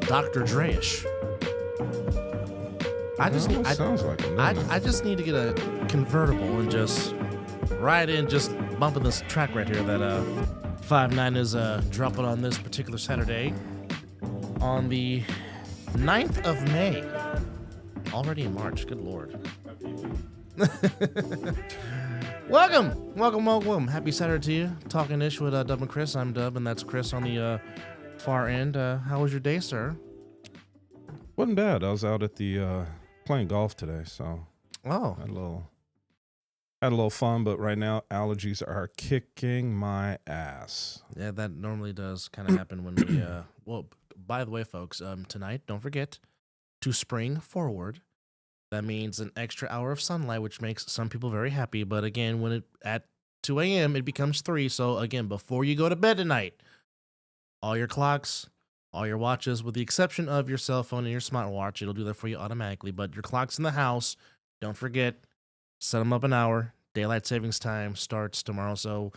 Dr. Dre-ish. I just need to get a convertible and just ride in, just bumping this track right here that 5-9 is dropping on this particular Saturday on the 9th of May. Already in March, good Lord. Welcome. Happy Saturday to you. Talking ish with Dub and Chris. I'm Dub, and that's Chris on the far end. How was your day, sir? Wasn't bad. I was out at the playing golf today, so had a little fun. But right now, allergies are kicking my ass. Yeah, that normally does kind of happen when we. Well, by the way, folks, tonight, don't forget to spring forward. That means an extra hour of sunlight, which makes some people very happy. But again, when at 2 a.m. it becomes 3. So again, before you go to bed tonight, all your clocks, all your watches, with the exception of your cell phone and your smartwatch, it'll do that for you automatically. But your clocks in the house, don't forget, set them up an hour. Daylight savings time starts tomorrow. So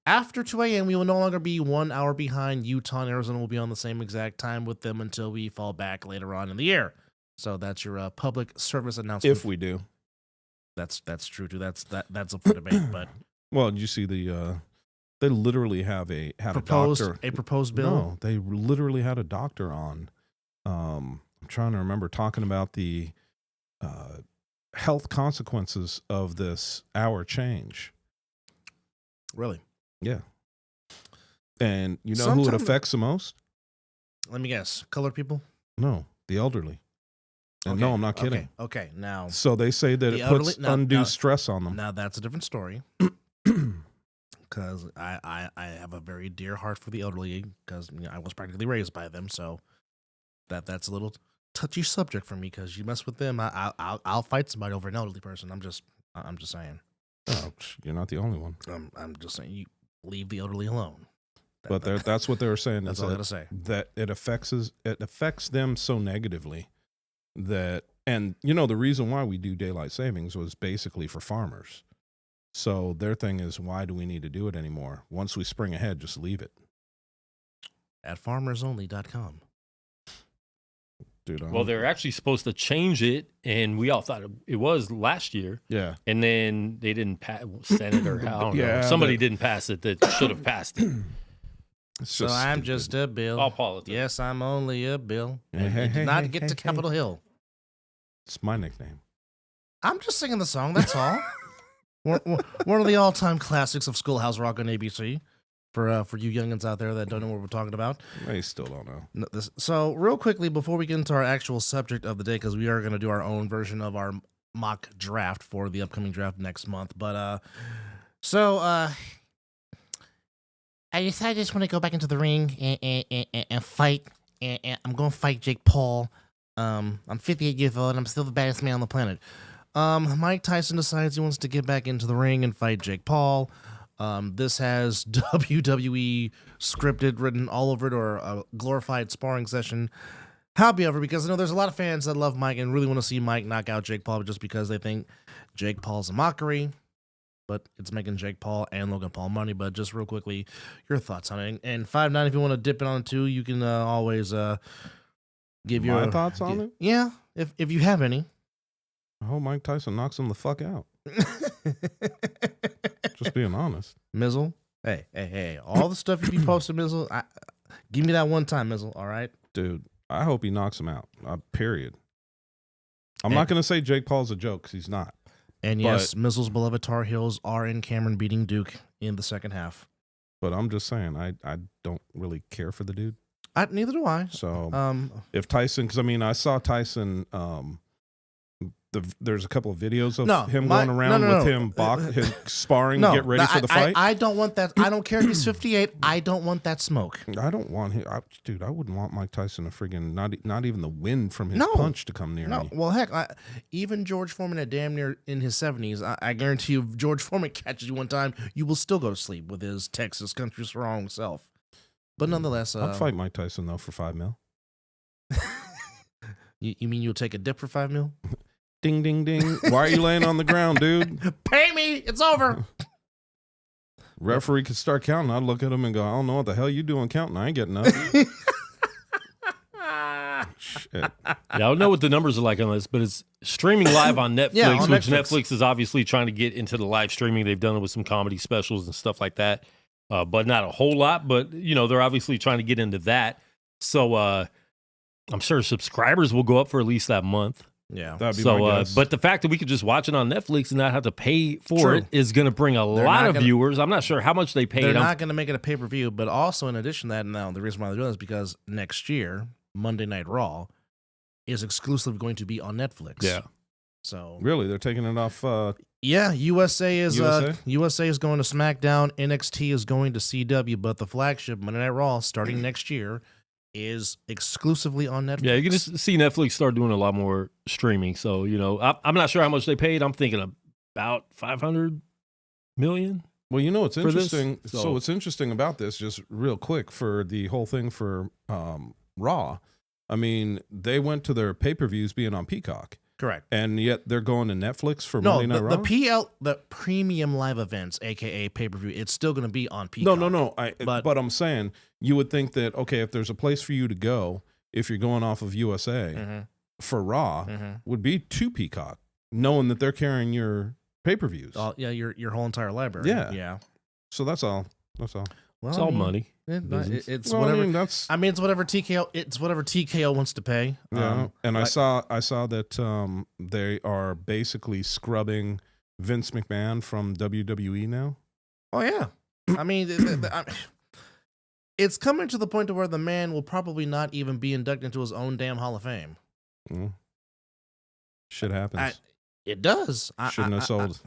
after 2 a.m., we will no longer be 1 hour behind. Utah and Arizona will be on the same exact time with them until we fall back later on in the year. So that's your public service announcement. If we do, that's true too. That's up for debate. But well, you see they literally had a doctor. A proposed bill. No, they literally had a doctor on. I'm trying to remember talking about the health consequences of this hour change. Really? Yeah. And you know who it affects the most? Let me guess. Colored people? No, the elderly. And okay. No, I'm not kidding. Okay. Now, so they say that it puts undue stress on them. Now that's a different story. Because I have a very dear heart for the elderly, because I was practically raised by them. So that's a little touchy subject for me, because you mess with them, I'll fight somebody over an elderly person. I'm just saying. Oh, you're not the only one. I'm just saying, you leave the elderly alone. That's what they were saying. That's all I gotta say. That it affects them so negatively that, and the reason why we do daylight savings was basically for farmers. So their thing is, why do we need to do it anymore? Once we spring ahead, just leave it. At farmersonly.com. Dude, well, they're actually supposed to change it, and we all thought it was last year. Yeah. And then they didn't pass, Senate or I don't know. Somebody didn't pass it that should have passed it. So I'm just a bill. All politics. Yes, I'm only a bill. Hey, did not get to Capitol Hill. It's my nickname. I'm just singing the song, that's all. One of the all-time classics of Schoolhouse Rock on ABC. For you youngins out there that don't know what we're talking about. They still don't know. So real quickly, before we get into our actual subject of the day, because we are going to do our own version of our mock draft for the upcoming draft next month. But I decided I just want to go back into the ring and fight. And I'm going to fight Jake Paul. I'm 58 years old, and I'm still the baddest man on the planet. Mike Tyson decides he wants to get back into the ring and fight Jake Paul. This has WWE scripted, written all over it, or a glorified sparring session. However, because I know there's a lot of fans that love Mike and really want to see Mike knock out Jake Paul just because they think Jake Paul's a mockery, but it's making Jake Paul and Logan Paul money. But just real quickly, your thoughts on it. And 5-9, if you want to dip it on it too, you can always give your thoughts on it. Yeah, if you have any. I hope Mike Tyson knocks him the fuck out. Just being honest. Mizzle, hey, all the stuff you be posting, Mizzle, give me that one time, Mizzle, all right? Dude, I hope he knocks him out, period. I'm not going to say Jake Paul's a joke, because he's not. And yes, Mizzle's beloved Tar Heels are in Cameron beating Duke in the second half. But I'm just saying, I don't really care for the dude. Neither do I. So if Tyson, because I saw Tyson... there's a couple of videos of him going around with him his sparring, get ready for the fight. I don't want that. I don't care if he's 58. I don't want that smoke. I don't want him. Dude, I wouldn't want Mike Tyson to friggin' not even the wind from his punch to come near me. Well, heck, even George Foreman at damn near in his 70s, I guarantee you, if George Foreman catches you one time, you will still go to sleep with his Texas country strong self. But nonetheless, I'd fight Mike Tyson though for $5 million. You mean you'll take a dip for $5 million? Ding, ding, ding. Why are you laying on the ground, dude? Pay me. It's over. Referee could start counting. I'd look at him and go, I don't know what the hell you doing counting. I ain't getting nothing. Yeah, I don't know what the numbers are like on this, but it's streaming live on Netflix, Yeah, on which Netflix. Netflix is obviously trying to get into the live streaming. They've done it with some comedy specials and stuff like that, but not a whole lot. But, they're obviously trying to get into that. So I'm sure subscribers will go up for at least that month. Yeah. That'd be my guess. But the fact that we could just watch it on Netflix and not have to pay for True. it is going to bring a They're lot not of gonna- viewers. I'm not sure how much they paid. They're not going to make it a pay-per-view, but also in addition to that, now the reason why they're doing this is because next year, Monday Night Raw is exclusively going to be on Netflix. Yeah. So Really, they're taking it off. yeah, USA is USA? USA is going to SmackDown, NXT is going to CW, but the flagship Monday Night Raw starting next year is exclusively on Netflix. Yeah, you can just see Netflix start doing a lot more streaming. So, I'm not sure how much they paid. I'm thinking about $500 million. Well, it's For this, interesting. so- So what's interesting about this, just real quick, for the whole thing for Raw, I mean, they went to their pay-per-views being on Peacock, Correct. and yet they're going to Netflix for No, Monday Night Raw. the premium live events, aka pay-per-view, it's still going to be on Peacock. No. But- But I'm saying you would think that, okay, if there's a place for you to go, if you're going off of USA Mhm, for Raw, mhm. would be to Peacock, knowing that they're carrying your pay-per-views. Yeah, your whole entire library. Yeah. Yeah. So that's all. That's all. Well, It's I all mean, money. It's Well, whatever. I mean, that's It's whatever TKO. It's whatever TKO wants to pay. yeah. And I I- saw that they are basically scrubbing Vince McMahon from WWE now. Oh yeah. I mean, it's coming to the point to where the man will probably not even be inducted into his own damn Hall of Fame. Mm. Shit happens. It does. Shouldn't have sold.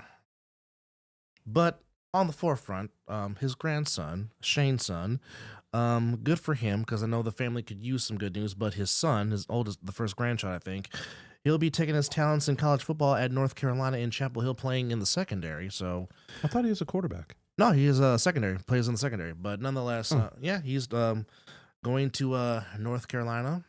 But on the forefront, his grandson, Shane's son, good for him because I know the family could use some good news. But his son, his oldest, the first grandchild, I think, he'll be taking his talents in college football at North Carolina in Chapel Hill, playing in the secondary. So I thought he was a quarterback. no, he is a secondary, plays in the secondary. But nonetheless, yeah, he's going to North Carolina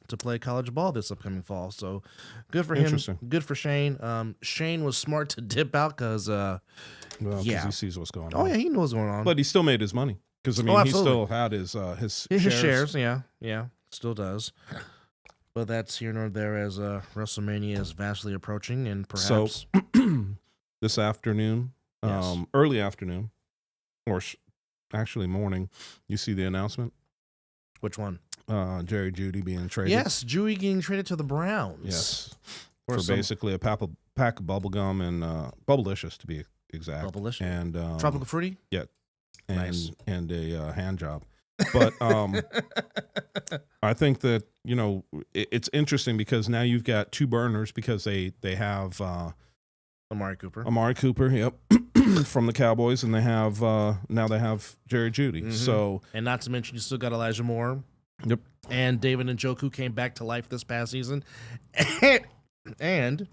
to play college ball this upcoming fall. So good for him. Interesting. Good for Shane. Shane was smart to dip out because Well, because Yeah. he sees what's going on. oh yeah, he knows what's going on. But he still made his money because I Oh, mean he absolutely. still had his His shares, yeah, still does. But that's here nor there as WrestleMania is vastly approaching, and perhaps This afternoon, Yes. early afternoon, or actually morning, you see the announcement. which one? Jerry Judy being traded. Yes, Dewey getting traded to the Browns. Yes. For For some- basically a pack of bubble gum and Bubblicious to be exact. Bubblicious. And Tropical Fruity. and Nice. and a hand job. But I think that it's interesting because now you've got two burners because they have Amari Cooper. Amari Cooper, yep, from the Cowboys, and they have now they have Jerry Judy. Mhm. So And not to mention, you still got Elijah Moore. Yep. And David Njoku came back to life this past season. and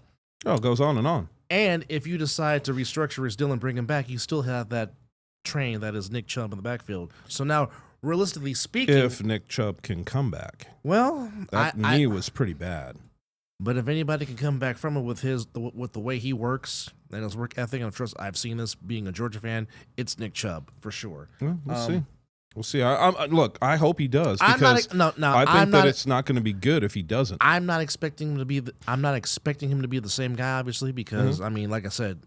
it goes on and on. if you decide to restructure his deal and bring him back, you still have that train that is Nick Chubb in the backfield. So now, realistically speaking, If Nick Chubb can come back, well, that knee was pretty bad. but if anybody can come back from it with with the way he works and his work ethic, and of course, I've seen this being a Georgia fan, it's Nick Chubb for sure. Well, we'll see. We'll see. Look, I hope he does I'm because not no. I think I'm that not. it's not going to be good if he doesn't. I'm not expecting him to be. I'm not expecting him to be the same guy, obviously, because Mm-hmm. I mean, like I said,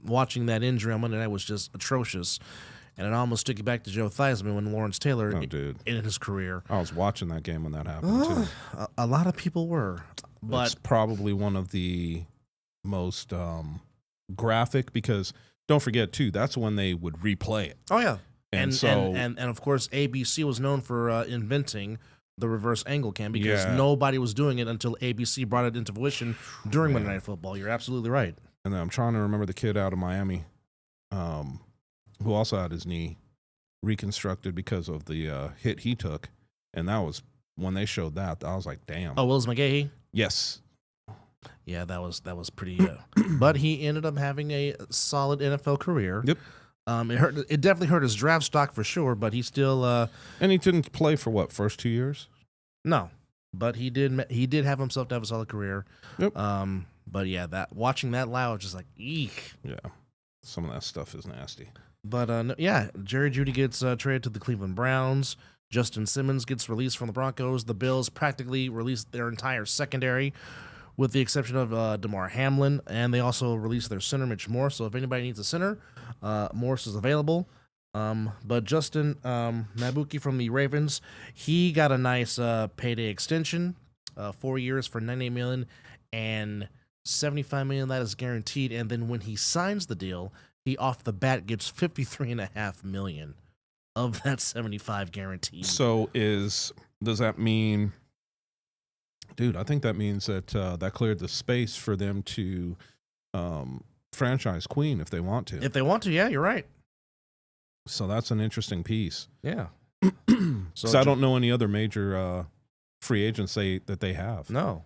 watching that injury on Monday night was just atrocious, and it almost took you back to Joe Theismann when Lawrence Taylor Oh, dude. in his career. I was watching that game when that happened too. A lot of people were, but It's probably one of the most graphic because don't forget too, that's when they would replay it. oh yeah, And so and of course ABC was known for inventing the reverse angle cam because Yeah. nobody was doing it until ABC brought it into fruition during Monday Man. Night Football. You're absolutely right. and then I'm trying to remember the kid out of Miami, who also had his knee reconstructed because of the hit he took, and that was when they showed that. I was like, damn. Oh, Willis McGahee. Yes. Yeah, that was pretty. But he ended up having a solid NFL career. Yep. It definitely hurt his draft stock for sure, but he still And he didn't play for what, first 2 years? no. But he did have himself to have a solid career. Yep. But yeah, watching that live, I was just like, eek. Yeah. Some of that stuff is nasty. But yeah, Jerry Judy gets traded to the Cleveland Browns. Justin Simmons gets released from the Broncos. The Bills practically released their entire secondary, with the exception of DeMar Hamlin, and they also released their center, Mitch Morse. So if anybody needs a center, Morse is available. But Justin Mabuki from the Ravens, he got a nice payday extension, 4 years for $98 million, and $75 million that is guaranteed. And then when he signs the deal, he off the bat gets $53.5 million of that 75 guaranteed. So does that mean, dude? I think that means that that cleared the space for them to franchise Queen if they want to. If they want to, yeah, you're right. So that's an interesting piece. Yeah. So I don't know any other major free agents that they have. No.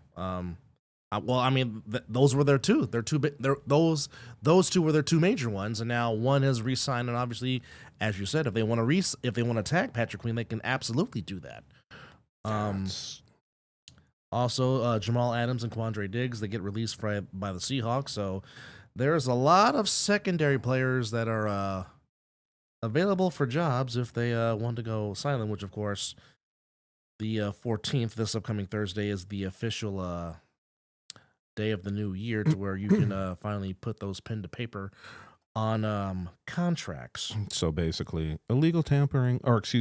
Well, I mean, those were their two. Those two were their two major ones, and now one has re-signed. And obviously, as you said, if they want to tag Patrick Queen, they can absolutely do that. Also, Jamal Adams and Quandre Diggs, they get released by the Seahawks. So there's a lot of secondary players that are available for jobs if they want to go silent, which, of course, the 14th, this upcoming Thursday, is the official day of the new year, to where you can finally put those pen to paper on contracts. So basically, legal tampering has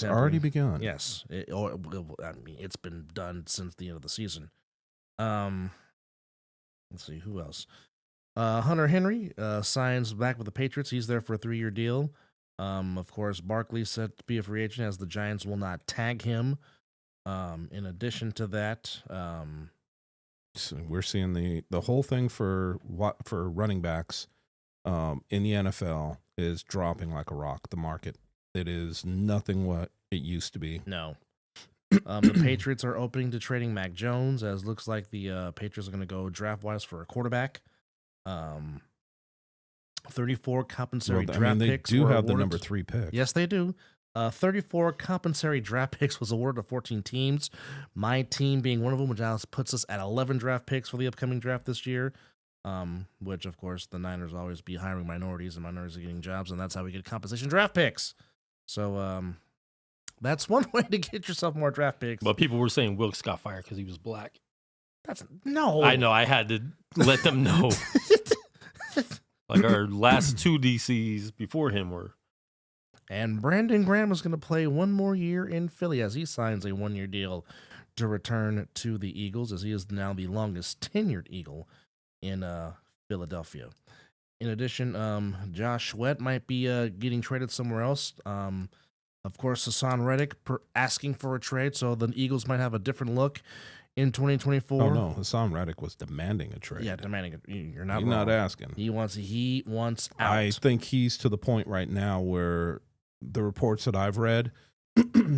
already begun. Yes. It's been done since the end of the season. Let's see, who else? Hunter Henry signs back with the Patriots. He's there for a 3-year deal. Of course, Barkley set to be a free agent, as the Giants will not tag him. In addition to that, so we're seeing the whole thing for running backs in the NFL is dropping like a rock. The market, it is nothing what it used to be. No. The Patriots are opening to trading Mac Jones, as looks like the Patriots are going to go draft-wise for a quarterback. 34 compensatory draft picks. They do were have the awarded. number 3 pick. Yes, they do. 34 compensatory draft picks was awarded to 14 teams. My team being one of them, which puts us at 11 draft picks for the upcoming draft this year. Which, of course, the Niners always be hiring minorities, and minorities are getting jobs, and that's how we get compensation draft picks. So that's one way to get yourself more draft picks. But people were saying Wilkes got fired because he was black. No. I know. I had to let them know. Like our last 2 DCs before him were. And Brandon Graham is going to play one more year in Philly, as he signs a 1-year deal to return to the Eagles, as he is now the longest tenured Eagle in Philadelphia. In addition, Josh Sweat might be getting traded somewhere else. Of course, Hassan Reddick asking for a trade, so the Eagles might have a different look in 2024. Oh no, Hassan Reddick was demanding a trade. Yeah, demanding it. You're not He's wrong. not asking. He wants out. I think he's to the point right now where the reports that I've read,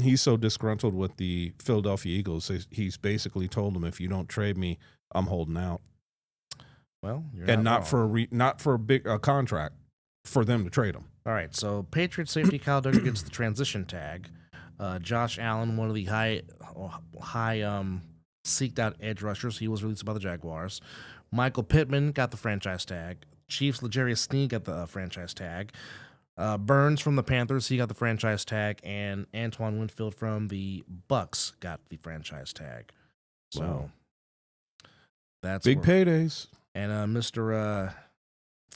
he's so disgruntled with the Philadelphia Eagles. He's basically told them, if you don't trade me, I'm holding out. Well, you're and not for a big contract for them to trade him. All right, so Patriots safety Kyle Duggar gets the transition tag. Josh Allen, one of the high seeked out edge rushers, he was released by the Jaguars. Michael Pittman got the franchise tag. Chiefs L'Jarius Sneed got the franchise tag. Burns from the Panthers, he got the franchise tag, and Antoine Winfield from the Bucks got the franchise tag. So wow. That's big paydays. And Mr.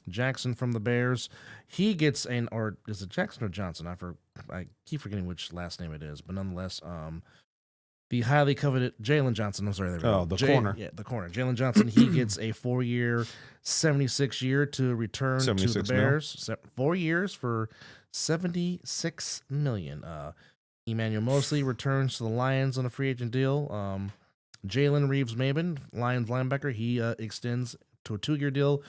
Jackson from the Bears, he gets or is it Jackson or Johnson? I keep forgetting which last name it is, but nonetheless, the highly coveted Jalen Johnson. I'm sorry, there we go. The corner. Yeah, the corner. Jalen Johnson. He gets a 4-year, $76 to return to the Bears. 4 years for $76 million. Emmanuel Mosley returns to the Lions on a free agent deal. Jalen Reeves-Maybin, Lions linebacker, he extends to a 2-year deal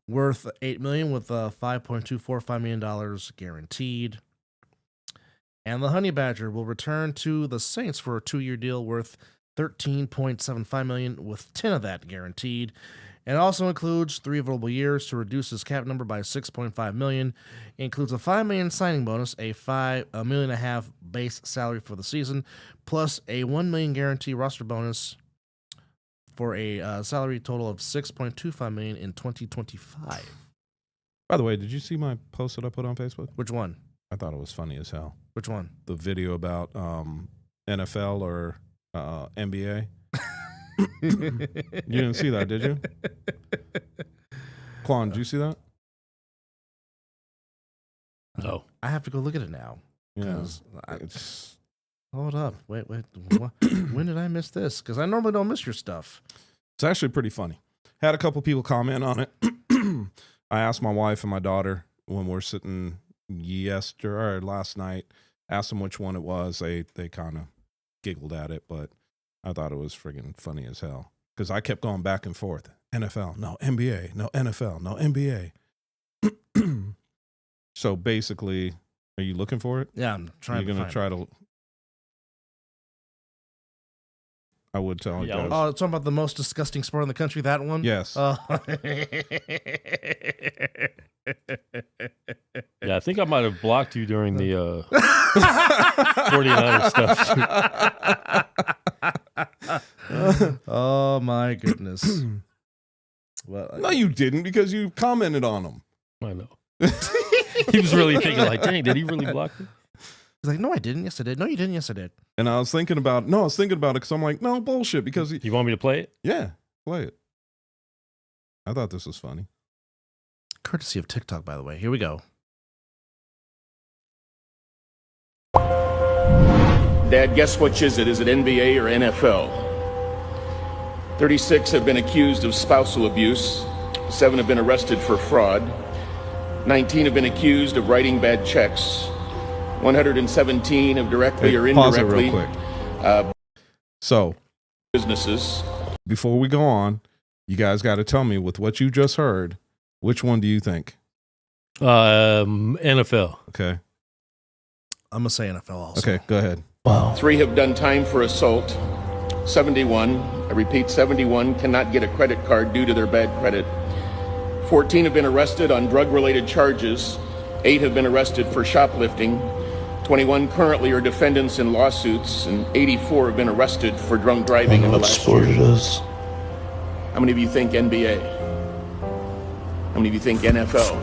worth $8 million with $5.245 million guaranteed. And the Honey Badger will return to the Saints for a 2-year deal worth $13.75 million, with 10 of that guaranteed. And also includes 3 available years to reduce his cap number by $6.5 million. It includes a $5 million signing bonus, a $1.5 million base salary for the season, plus a $1 million guarantee roster bonus for a salary total of $6.25 million in 2025. By the way, did you see my post that I put on Facebook? Which one? I thought it was funny as hell. Which one? The video about NFL or NBA. You didn't see that, did you? Quan, did you see that? No. I have to go look at it now. Yeah. 'Cause It's, hold up. Wait. When did I miss this? Because I normally don't miss your stuff. it's actually pretty funny. Had a couple people comment on it. I asked my wife and my daughter when we're sitting last night, asked them which one it was. They kind of giggled at it, but I thought it was friggin' funny as hell because I kept going back and forth. NFL, no NBA, no NFL, no NBA. So basically, are you looking for it? Yeah, I'm trying. You're gonna try to. I would tell you Yeah, guys. Oh, it's talking about the most disgusting sport in the country. That one. Yes. Oh. Yeah, I think I might have blocked you during the 49ers stuff. Oh my goodness. Well, No, you didn't because you commented on them. I know. He was really thinking, like, dang, did he really block me? he's like, no, I didn't. Yes, I did. No, you didn't. Yes, I did. And I was thinking about it because I'm like, no, bullshit. Because, You want me to play it? yeah, play it. I thought this was funny. Courtesy of TikTok, by the way. Here we go. Dad, guess which is it? Is it NBA or NFL? 36 have been accused of spousal abuse. 7 have been arrested for fraud. 19 have been accused of writing bad checks. 117 have directly or Pause it indirectly real quick. So businesses. before we go on, you guys got to tell me with what you just heard, which one do you think? NFL. Okay. I'm gonna say NFL also. Okay, go ahead. 3 have done time for assault. 71, I repeat, 71 cannot get a credit card due to their bad credit. 14 have been arrested on drug-related charges. 8 have been arrested for shoplifting. 21 currently are defendants in lawsuits, and 84 have been arrested for drunk driving in the last year. How many of you think NBA? How many of you think NFL?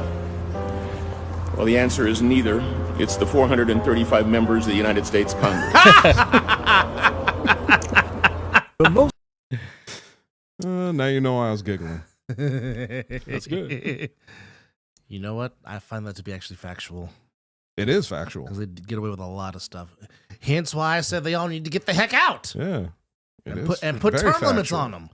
Well, the answer is neither. It's the 435 members of the United States Congress. Now you know why I was giggling. That's good. You know what? I find that to be actually factual It is factual. because they get away with a lot of stuff. Hence why I said they all need to get the heck out Yeah. It and is put very term limits factual. on them.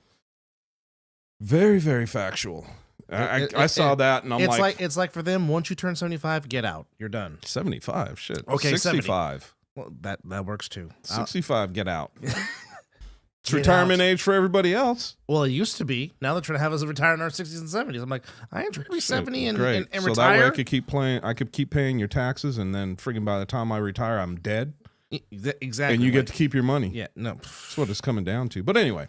Very, very factual. I saw that and I'm like it's like for them. Once you turn 75, get out. You're done. 75. Shit. Okay, 65. Well, that works too. 65, get out. It's Get retirement out. age for everybody else. Well, it used to be. Now they're trying to have us retire in our 60s and 70s. I'm like, I ain't trying to be 70 and, Great. and so retire. that way I could keep playing. I could keep paying your taxes, and then freaking by the time I retire, I'm dead, Exactly. and you get to keep your money. Yeah, no. That's what it's coming down to. But anyway,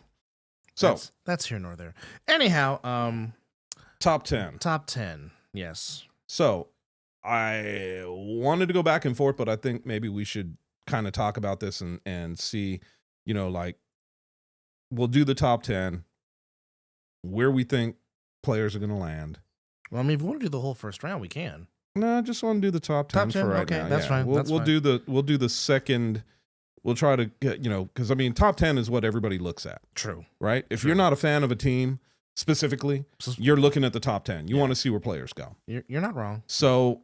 so That's here nor there. Anyhow, top 10. top 10. Yes. So I wanted to go back and forth, but I think maybe we should kind of talk about this and see, like we'll do the top 10, where we think players are going to land. Well, I mean, if we want to do the whole first round, we can. No, I just want to do the top 10 Top 10? for right Okay, now. that's fine, We'll that's fine. do the second. We'll try to get, because I mean, top 10 is what everybody looks at, True. right? If True. you're not a fan of a team specifically, you're looking at the top 10. You want to see where players go. You're not wrong. So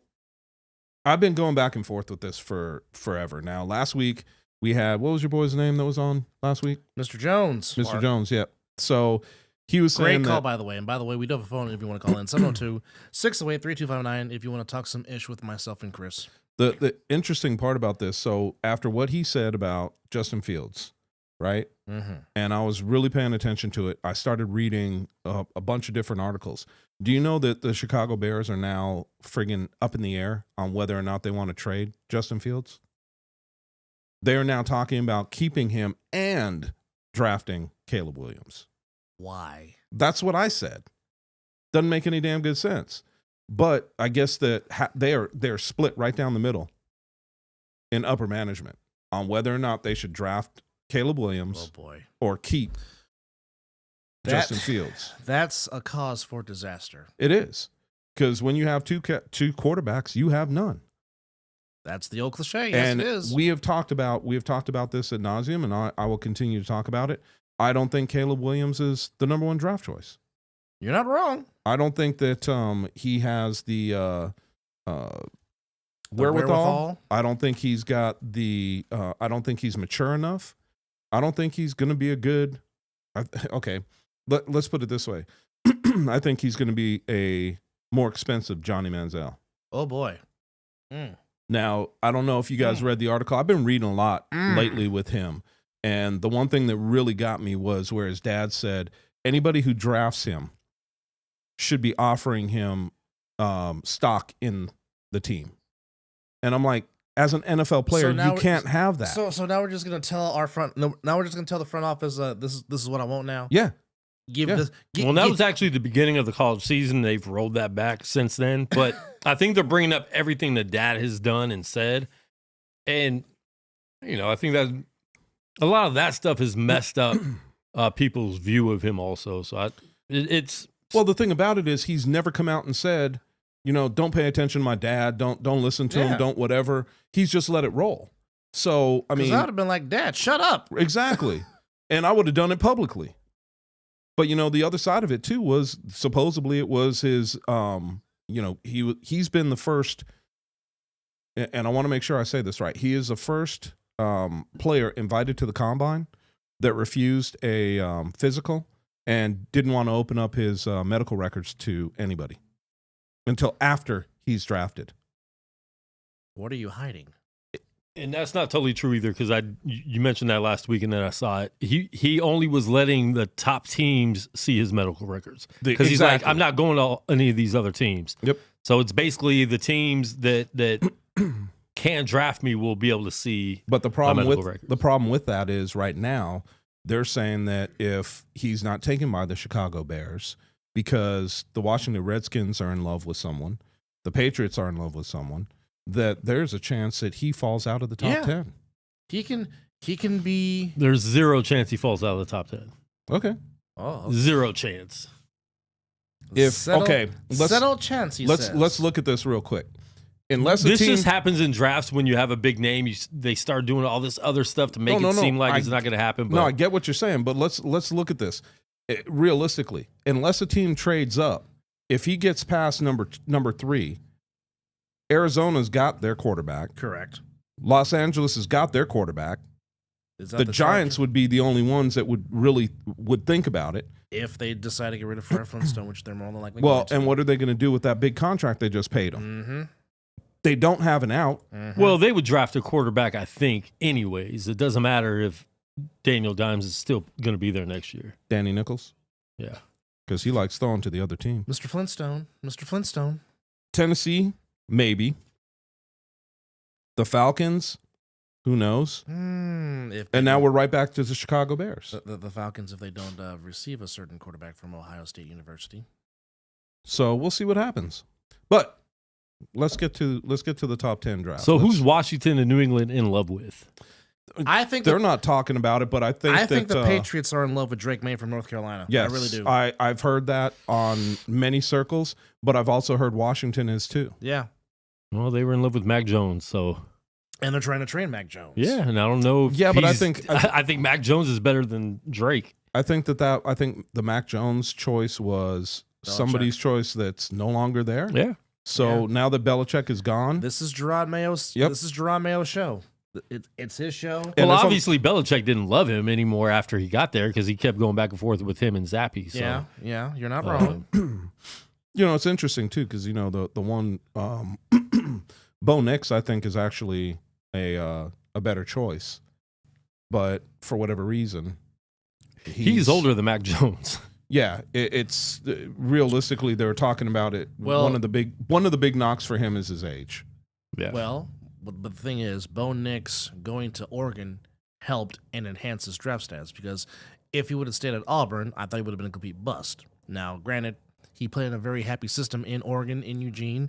I've been going back and forth with this for forever. Now, last week we had, what was your boy's name that was on last week? Mr. Jones. Mr. Jones, yeah. So he was saying Great call, that, by the way. And by the way, we do have a phone if you want to call in. 702-608-3259 if you want to talk some ish with myself and Chris. the interesting part about this, so after what he said about Justin Fields, right? Mm-hmm. And I was really paying attention to it. I started reading a bunch of different articles. Do you know that the Chicago Bears are now friggin' up in the air on whether or not they want to trade Justin Fields? They are now talking about keeping him and drafting Caleb Williams. Why? That's what I said. Doesn't make any damn good sense. But I guess that they're split right down the middle in upper management on whether or not they should draft Caleb Williams Oh, boy. or keep Justin Fields. That's a cause for disaster. It is. Because when you have two quarterbacks, you have none. That's the old cliche. Yes, And it is. we have talked about this ad nauseum, and I will continue to talk about it. I don't think Caleb Williams is the number one draft choice. You're not wrong. I don't think that he has the wherewithal. wherewithal. I don't think he's got the. I don't think he's mature enough. I don't think he's going to be a good. Okay, let's put it this way. I think he's going to be a more expensive Johnny Manziel. Oh boy. Now, I don't know if you guys read the article. I've been reading a lot lately with him. And the one thing that really got me was where his dad said anybody who drafts him should be offering him stock in the team. And I'm like, as an NFL player, you can't have that. So now we're just gonna tell our front. No, now we're just gonna tell the front office. This is what I want now. Yeah. That was actually the beginning of the college season. They've rolled that back since then. But I think they're bringing up everything that dad has done and said. And, I think that a lot of that stuff has messed up people's view of him also. So it's. Well, the thing about it is he's never come out and said, don't pay attention to my dad. Don't listen to him. Don't whatever. He's just let it roll. So, I mean. I would have been like, Dad, shut up. Exactly. And I would have done it publicly. But, the other side of it, too, was supposedly it was his, he's been the first, and I want to make sure I say this right. He is the first player invited to the combine that refused a physical and didn't want to open up his medical records to anybody until after he's drafted. What are you hiding? And that's not totally true either, because you mentioned that last week and then I saw it. He only was letting the top teams see his medical records because he's like, I'm not going to any of these other teams. Yep. So it's basically the teams that can't draft me will be able to see. But the problem with that is right now they're saying that if he's not taken by the Chicago Bears because the Washington Redskins are in love with someone, the Patriots are in love with someone, that there's a chance that he falls out of the top 10. He can be. There's zero chance he falls out of the top 10. Okay. Oh, okay. Zero chance. Settle chance. Let's look at this real quick. Unless this just happens in drafts when you have a big name, they start doing all this other stuff to make it seem like it's not going to happen. But. No, I get what you're saying, but let's look at this realistically. Unless a team trades up, if he gets past number 3. Arizona's got their quarterback. Correct. Los Angeles has got their quarterback. The Giants would be the only ones that would think about it. If they decide to get rid of Fred Flintstone, which they're more than likely going to. And what are they going to do with that big contract they just paid him? Mm-hmm. They don't have an out. Mm-hmm. Well, they would draft a quarterback, I think, anyways. It doesn't matter if Daniel Dimes is still going to be there next year. Danny Nichols? Yeah. Because he likes throwing to the other team. Mr. Flintstone. Tennessee? Maybe. The Falcons, who knows? And now we're right back to the Chicago Bears. The Falcons, if they don't receive a certain quarterback from Ohio State University. So we'll see what happens. But let's get to the top 10 draft. So who's Washington and New England in love with? I think they're not talking about it, but I think the Patriots are in love with Drake May from North Carolina. Yes, I really do. I've heard that on many circles, but I've also heard Washington is too. Yeah. Well, they were in love with Mac Jones, so. And they're trying to train Mac Jones. Yeah, and I don't know. But I think Mac Jones is better than Drake. I think the Mac Jones choice was somebody's choice that's no longer there. Yeah. So now that Belichick is gone, this is Gerard Mayo's. Yep. This is Gerard Mayo's show. It's his show. Well, obviously Belichick didn't love him anymore after he got there because he kept going back and forth with him and Zappy. So. Yeah, you're not wrong. It's interesting too because the one Bo Nix I think is actually a better choice, but for whatever reason, he's older than Mac Jones. Yeah, it's realistically they were talking about it. Well, one of the big knocks for him is his age. Yeah. Well, but the thing is, Bo Nix going to Oregon helped and enhanced his draft stats because if he would have stayed at Auburn, I thought he would have been a complete bust. Now, granted, he played in a very happy system in Oregon, in Eugene,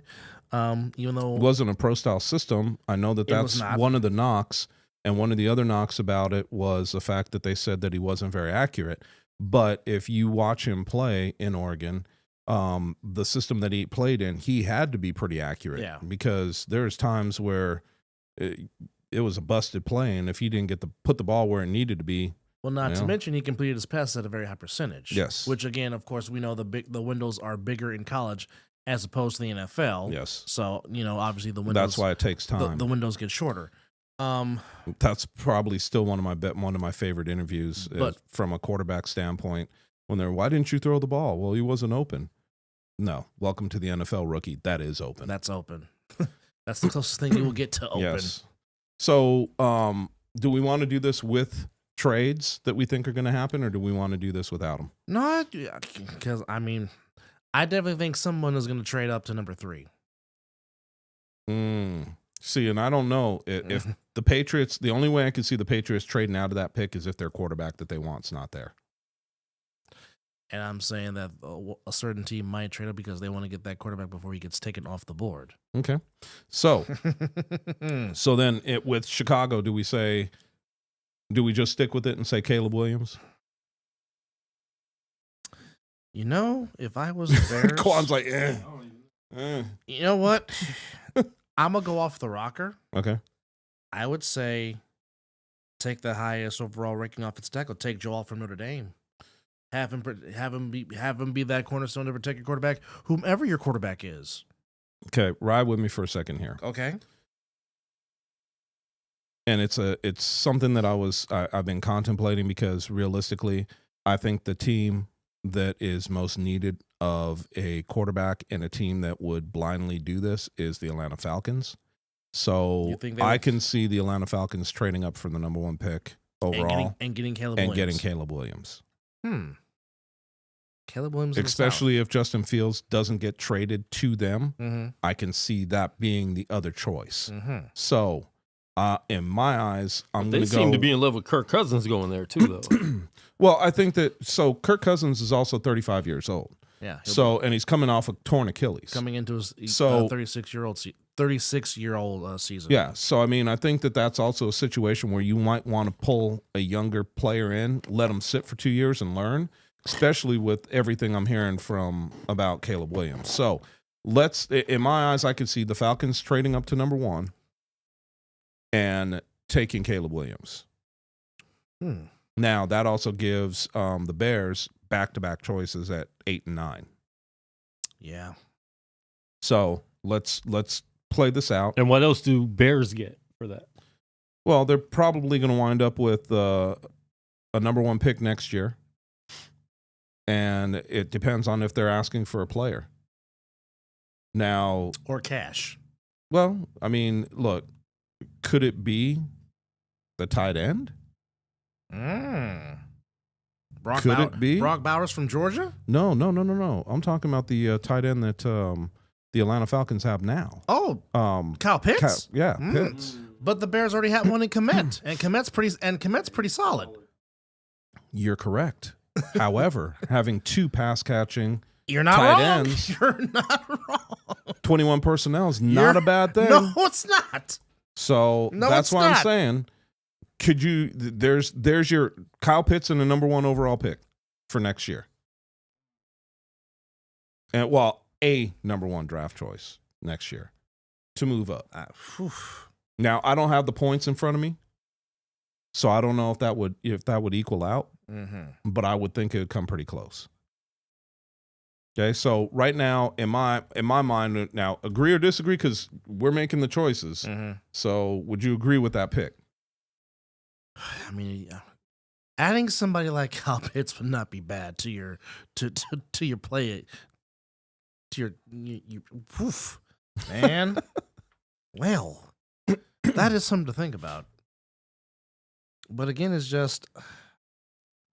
even though it wasn't a pro-style system. I know that's one of the knocks, and one of the other knocks about it was the fact that they said that he wasn't very accurate. But if you watch him play in Oregon, the system that he played in, he had to be pretty accurate. Yeah. Because there's times where it was a busted play, and if he didn't put the ball where it needed to be, Well, not to Yeah. mention he completed his passes at a very high percentage. Yes. Which again, of course, we know the windows are bigger in college as opposed to the NFL. yes, So obviously the windows. that's why it takes time. the windows get shorter. That's probably still one of my favorite interviews But- from a quarterback standpoint. When why didn't you throw the ball? Well, he wasn't open. No, welcome to the NFL, rookie. That is open. That's open. That's the closest thing you will get to open. Yes. So, do we want to do this with trades that we think are going to happen, or do we want to do this without them? No, because I definitely think someone is going to trade up to number 3. See, and I don't know if the Patriots. The only way I can see the Patriots trading out of that pick is if their quarterback that they want's not there. And I'm saying that a certain team might trade up because they want to get that quarterback before he gets taken off the board. Okay. So, so then with Chicago, do we just stick with it and say Caleb Williams? If I was the Bears, Quan's like, you know what? I'm going to go off the rocker. Okay. I would say take the highest overall ranking offensive tackle. Take Joel from Notre Dame. Have him be that cornerstone to protect your quarterback, whomever your quarterback is. Okay, ride with me for a second here. Okay. And it's something that I've been contemplating, because realistically, I think the team that is most needed of a quarterback and a team that would blindly do this is the Atlanta Falcons. So You think they I would- can see the Atlanta Falcons trading up for the number 1 pick overall and getting Caleb and Williams. getting Caleb Williams. Caleb Williams, in the Especially if Justin Fields doesn't get traded to them, South. I can see that being the other choice. Mm-hmm. So, in my eyes, I'm They going to go. seem to be in love with Kirk Cousins going there too, though. Well, I think that Kirk Cousins is also 35 years old. Yeah. And he's coming off a torn Achilles. Coming into his So- 36-year-old season. Yeah. So, I think that that's also a situation where you might want to pull a younger player in, let him sit for 2 years and learn, especially with everything I'm hearing about Caleb Williams. So, in my eyes, I could see the Falcons trading up to number 1 and taking Caleb Williams. Now, that also gives the Bears back-to-back choices at 8 and 9. Yeah. So let's play this out. And what else do Bears get for that? Well, they're probably going to wind up with a number 1 pick next year, and it depends on if they're asking for a player. Now, Or cash. well, look, could it be the tight end? Could it be? Brock Bowers from Georgia? No. I'm talking about the tight end that the Atlanta Falcons have now. Oh, Kyle Pitts. Pitts. But the Bears already have one in Komet, and Komet's pretty solid. You're correct. However, having 2 pass catching You're not tight wrong. ends, You're not wrong. 21 personnel is not a bad thing. No, it's not. So No, that's it's why I'm not. saying, could you? There's your Kyle Pitts and a number 1 overall pick for next year, and a number 1 draft choice next year to move up. Now I don't have the points in front of me, so I don't know if that would equal out, but I would think it would come pretty close. Okay, so right now in my mind, now agree or disagree, because we're making the choices. So would you agree with that pick? Adding somebody like Kyle Pitts would not be bad to your play. To your poof, man. Well, that is something to think about. But again, it's just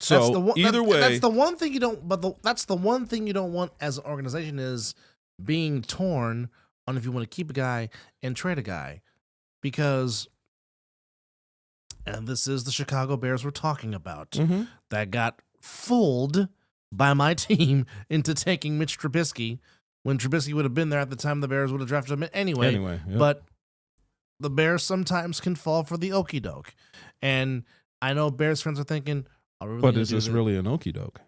So either way, that's the one thing you don't. But that's the one thing you don't want as an organization is being torn on if you want to keep a guy and trade a guy, because, and this is the Chicago Bears we're talking about, that got fooled by my team into taking Mitch Trubisky when Trubisky would have been there at the time the Bears would have drafted him anyway. yep. But the Bears sometimes can fall for the okie doke, and I know Bears fans are thinking, "Are we really but gonna is do this really an okie doke?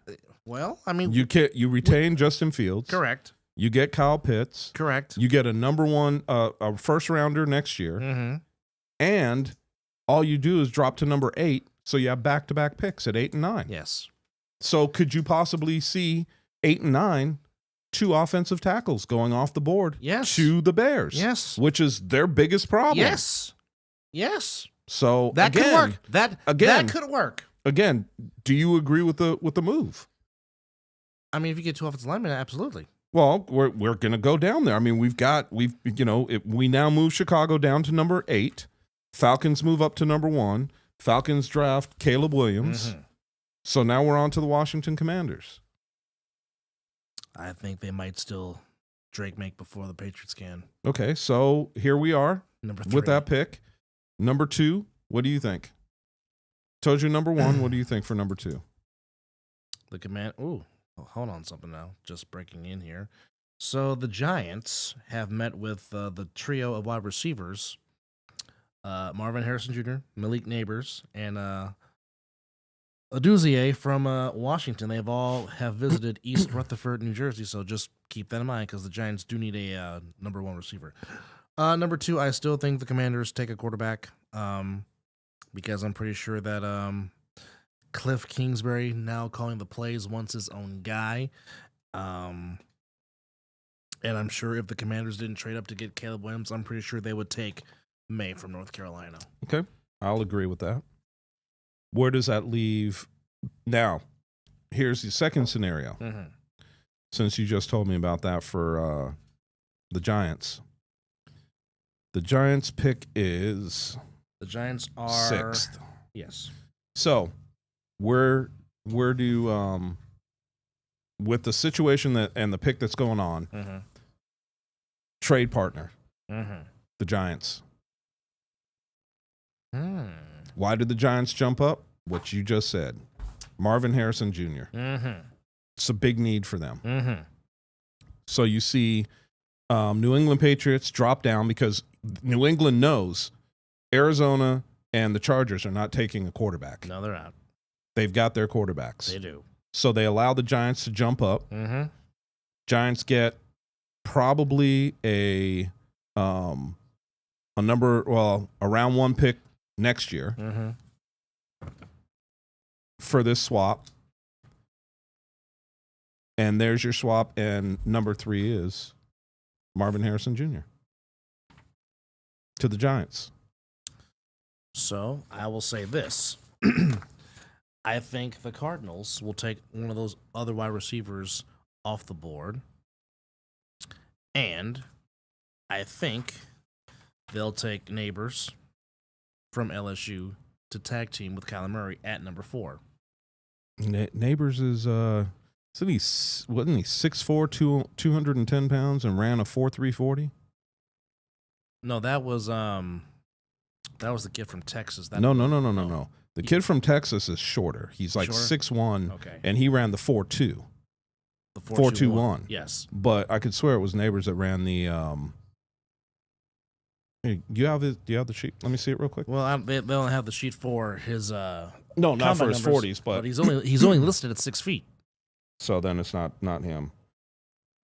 Well, I mean, You retain Justin Fields, correct, You get Kyle Pitts, correct. you get a number 1, a first rounder next year, And all you do is drop to number 8. So you have back-to-back picks at 8 and 9. Yes. So could you possibly see 8 and 9, 2 offensive tackles going off the board Yes. to the Bears? Yes. Which is their biggest problem. Yes. Yes. So That again, could work. That could work. Again, do you agree with the move? I mean, if you get 2 offensive linemen, absolutely. Well, we're going to go down there. I mean, we now move Chicago down to number 8. Falcons move up to number 1. Falcons draft Caleb Williams. Mm-hmm. So now we're on to the Washington Commanders. I think they might still Drake make before the Patriots can. Okay, so here we are Number 3. with that pick. Number 2, what do you think? Told you number 1. What do you think for number 2? The command. Ooh, hold on something now. Just breaking in here. So the Giants have met with the trio of wide receivers, Marvin Harrison Jr., Malik Neighbors, and Aduzier from Washington. They've all have visited East Rutherford, New Jersey. So just keep that in mind because the Giants do need a number 1 receiver. Number 2, I still think the Commanders take a quarterback because I'm pretty sure that Cliff Kingsbury, now calling the plays, wants his own guy. And I'm sure if the Commanders didn't trade up to get Caleb Williams, I'm pretty sure they would take May from North Carolina. Okay, I'll agree with that. Where does that leave? Now, here's the second scenario. Mm-hmm. Since you just told me about that for the Giants. The Giants' pick is The Giants are 6th. Yes. So, where do with the situation that and the pick that's going on, Mm-hmm. trade partner, Mm-hmm. the Giants. Mm. Why did the Giants jump up? What you just said. Marvin Harrison Jr. Mm-hmm. It's a big need for them. Mm-hmm. So you see New England Patriots drop down because New England knows Arizona and the Chargers are not taking a quarterback. No, they're out. They've got their quarterbacks. They do. So they allow the Giants to jump up. Mm-hmm. Giants get probably a number, around 1 pick next year Mm-hmm. for this swap. And there's your swap. And number 3 is Marvin Harrison Jr. to the Giants. So I will say this. I think the Cardinals will take one of those other wide receivers off the board. And I think they'll take Neighbors from LSU to tag team with Kyler Murray at number 4. Neighbors is wasn't he 6'4", 210 pounds and ran a 4.3 40? No, that was the kid from Texas. No. The kid from Texas is shorter. He's like Shorter? 6'1", Okay. and he ran the 4.2. The 4.21. Yes. But I could swear it was Neighbors that ran the. Hey, do you have the sheet? Let me see it real quick. Well, they don't have the sheet for his No, not combine for his numbers, 40s, but he's only listed at 6 feet. so then it's not him.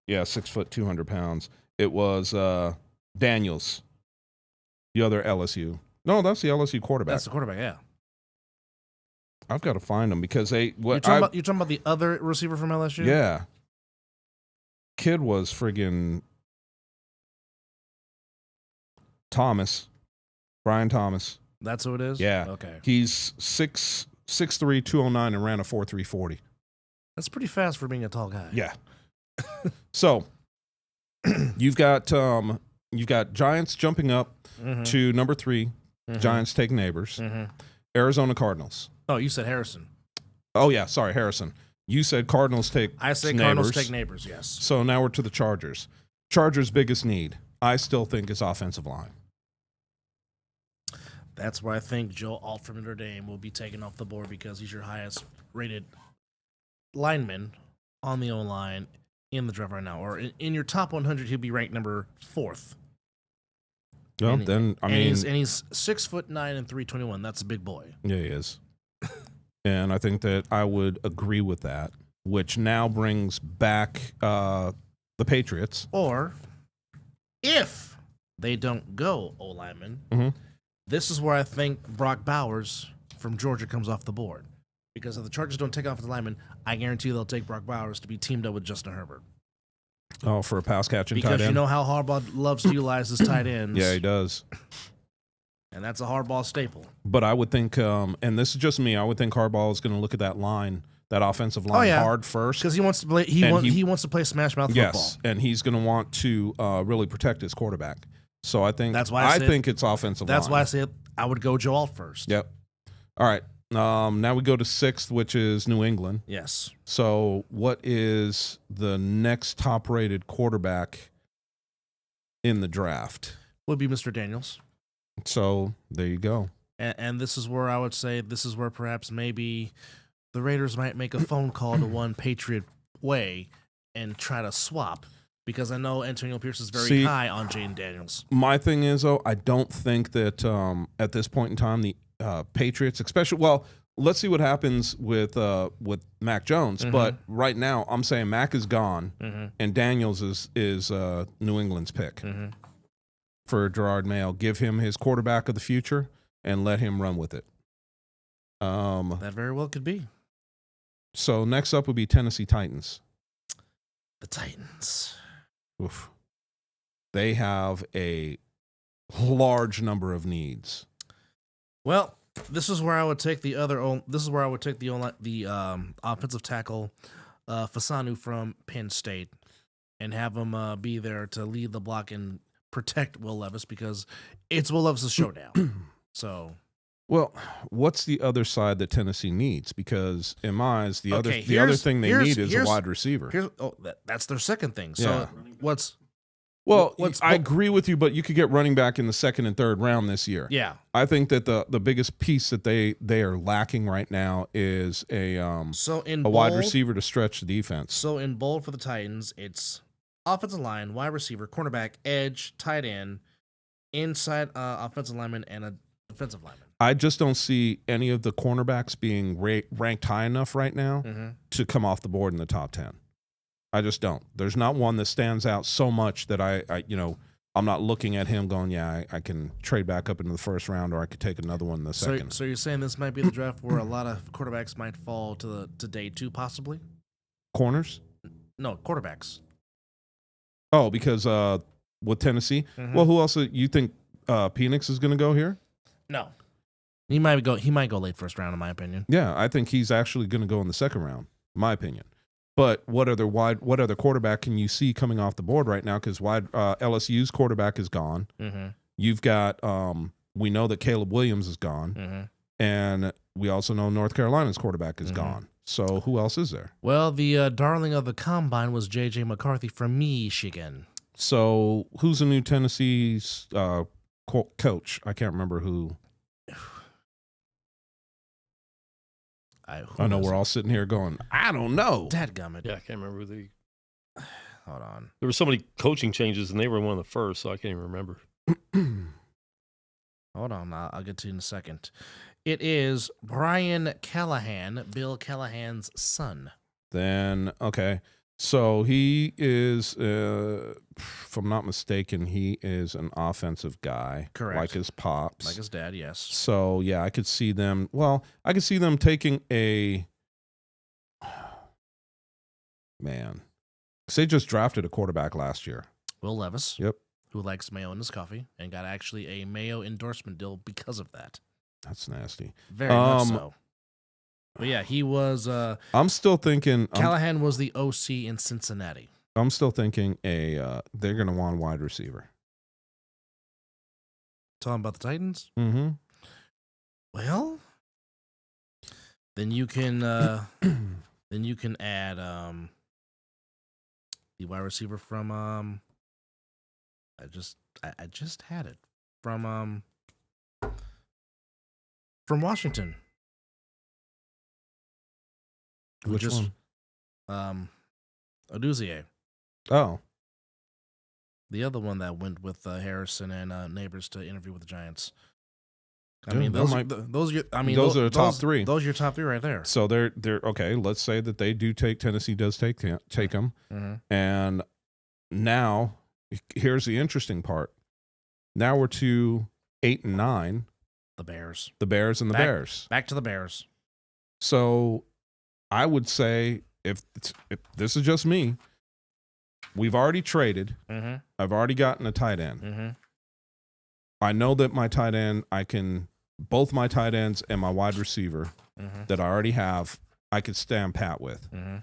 Yeah, 6 foot, 200 pounds. It was Daniels, the other LSU. No, that's the LSU quarterback. That's the quarterback. Yeah. I've got to find him because You're talking about the other receiver from LSU? Yeah. Kid was friggin' Thomas, Brian Thomas. That's who it is? Yeah. Okay. He's 6'3", 209 and ran a 4.3 40. That's pretty fast for being a tall guy. Yeah. So you've got Giants jumping up Mhm. to number 3. Mhm. Giants take Neighbors. Mhm. Arizona Cardinals. Oh, you said Harrison. Oh yeah, sorry, Harrison. You said Cardinals take I say Neighbors. Cardinals take Neighbors, yes. So now we're to the Chargers. Chargers' biggest need, I still think, is offensive line. That's where I think Joe Alt from Notre Dame will be taken off the board because he's your highest rated lineman on the O-line in the draft right now. Or in your top 100, he'll be ranked number 4th. Well, And- then I and mean, he's 6'9" and 321. That's a big boy. yeah, he is. And I think that I would agree with that, which now brings back the Patriots. Or if they don't go O-lineman, Mhm. This is where I think Brock Bowers from Georgia comes off the board. Because if the Chargers don't take offensive lineman, I guarantee they'll take Brock Bowers to be teamed up with Justin Herbert. Oh, for a pass catching tight Because end. you know how Harbaugh loves to utilize his tight ends. Yeah, he does. And that's a Harbaugh staple. But I would think, and this is just me, I would think Harbaugh is going to look at that line, that offensive line, hard first. Because he wants to play. He wants to play smash mouth football. Yes, and he's going to want to really protect his quarterback. So I think That's why I think it's offensive line. That's why I say I would go Joe Alt first. Yep. All right. Now we go to 6th, which is New England. Yes. So what is the next top-rated quarterback in the draft? Would be Mr. Daniels. So there you go. And this is where I would say this is where perhaps maybe the Raiders might make a phone call to one Patriot Way and try to swap. Because I know Antonio Pierce is very high on Jaden Daniels. My thing is, though, I don't think that at this point in time the Patriots, especially, well, let's see what happens with Mac Jones. Mm-hmm. But right now, I'm saying Mac is gone, Mm-hmm. and Daniels is New England's pick Mm-hmm. for Gerard Mayo. Give him his quarterback of the future and let him run with it. That very well could be. So next up would be Tennessee Titans. The Titans. Oof. They have a large number of needs. Well, this is where I would take the offensive tackle Fasanu from Penn State and have him be there to lead the block and protect Will Levis because it's Will Levis' showdown. So, well, what's the other side that Tennessee needs? Because in my eyes, the other thing they need is a wide receiver. That's their second thing. So Yeah. I agree with you, but you could get running back in the 2nd and 3rd round this year. Yeah. I think that the biggest piece that they are lacking right now is a wide receiver to stretch the defense. So in bold for the Titans, it's offensive line, wide receiver, cornerback, edge, tight end, inside offensive lineman, and a defensive lineman. I just don't see any of the cornerbacks being ranked high enough right now Mm-hmm. to come off the board in the top 10. I just don't. There's not one that stands out so much that I'm not looking at him going, I can trade back up into the 1st round, or I could take another one in the 2nd. So you're saying this might be the draft where a lot of quarterbacks might fall to day 2, possibly? Corners? No, quarterbacks. Oh, because with Tennessee? Mhm. Well, who else you think Penix is going to go here? No, he might go late 1st round, in my opinion. Yeah, I think he's actually going to go in the 2nd round, in my opinion. But what other quarterback can you see coming off the board right now? Because LSU's quarterback is gone. Mm-hmm. You've got we know that Caleb Williams is gone, Mm-hmm. and we also know North Carolina's quarterback is Mhm. gone. So who else is there? Well, the darling of the combine was J.J. McCarthy from Michigan. So who's the new Tennessee's coach? I can't remember who. I know we're all sitting here going, I don't know. Dadgummit. Yeah, I can't remember Hold on. there were so many coaching changes, and they were one of the first, so I can't even remember. Hold on. I'll get to you in a second. It is Brian Callahan, Bill Callahan's son. Then, okay. So he is, if I'm not mistaken, he is an offensive guy. Correct. Like his pops. Like his dad, yes. So, yeah, I could see them. Well, I could see them taking a. Man. 'Cause they just drafted a quarterback last year. Will Levis. Yep. Who likes mayo in his coffee and got actually a mayo endorsement deal because of that. That's nasty. Very much so. But yeah, he was. I'm still thinking. Callahan was the OC in Cincinnati. I'm still thinking they're going to want a wide receiver. Talking about the Titans. Mm-hmm. Well, then you can add the wide receiver from I just had it from Washington. Which just, one? Oduzier. Oh. The other one that went with Harrison and Neighbors to interview with the Giants. I Yeah, mean, that those might- those are the top three. Those are your top 3 right there. So they're okay. Let's say that they do take Tennessee does take them, Mm-hmm. and now here's the interesting part. Now we're to 8 and 9. The Bears. The Bears and the Back- Bears. Back to the Bears. So I would say if this is just me, we've already traded. Mm-hmm. I've already gotten a tight end. Mm-hmm. I know that my tight end, both my tight ends and my wide receiver Mm-hmm. that I already have, I could stand pat with. Mm-hmm.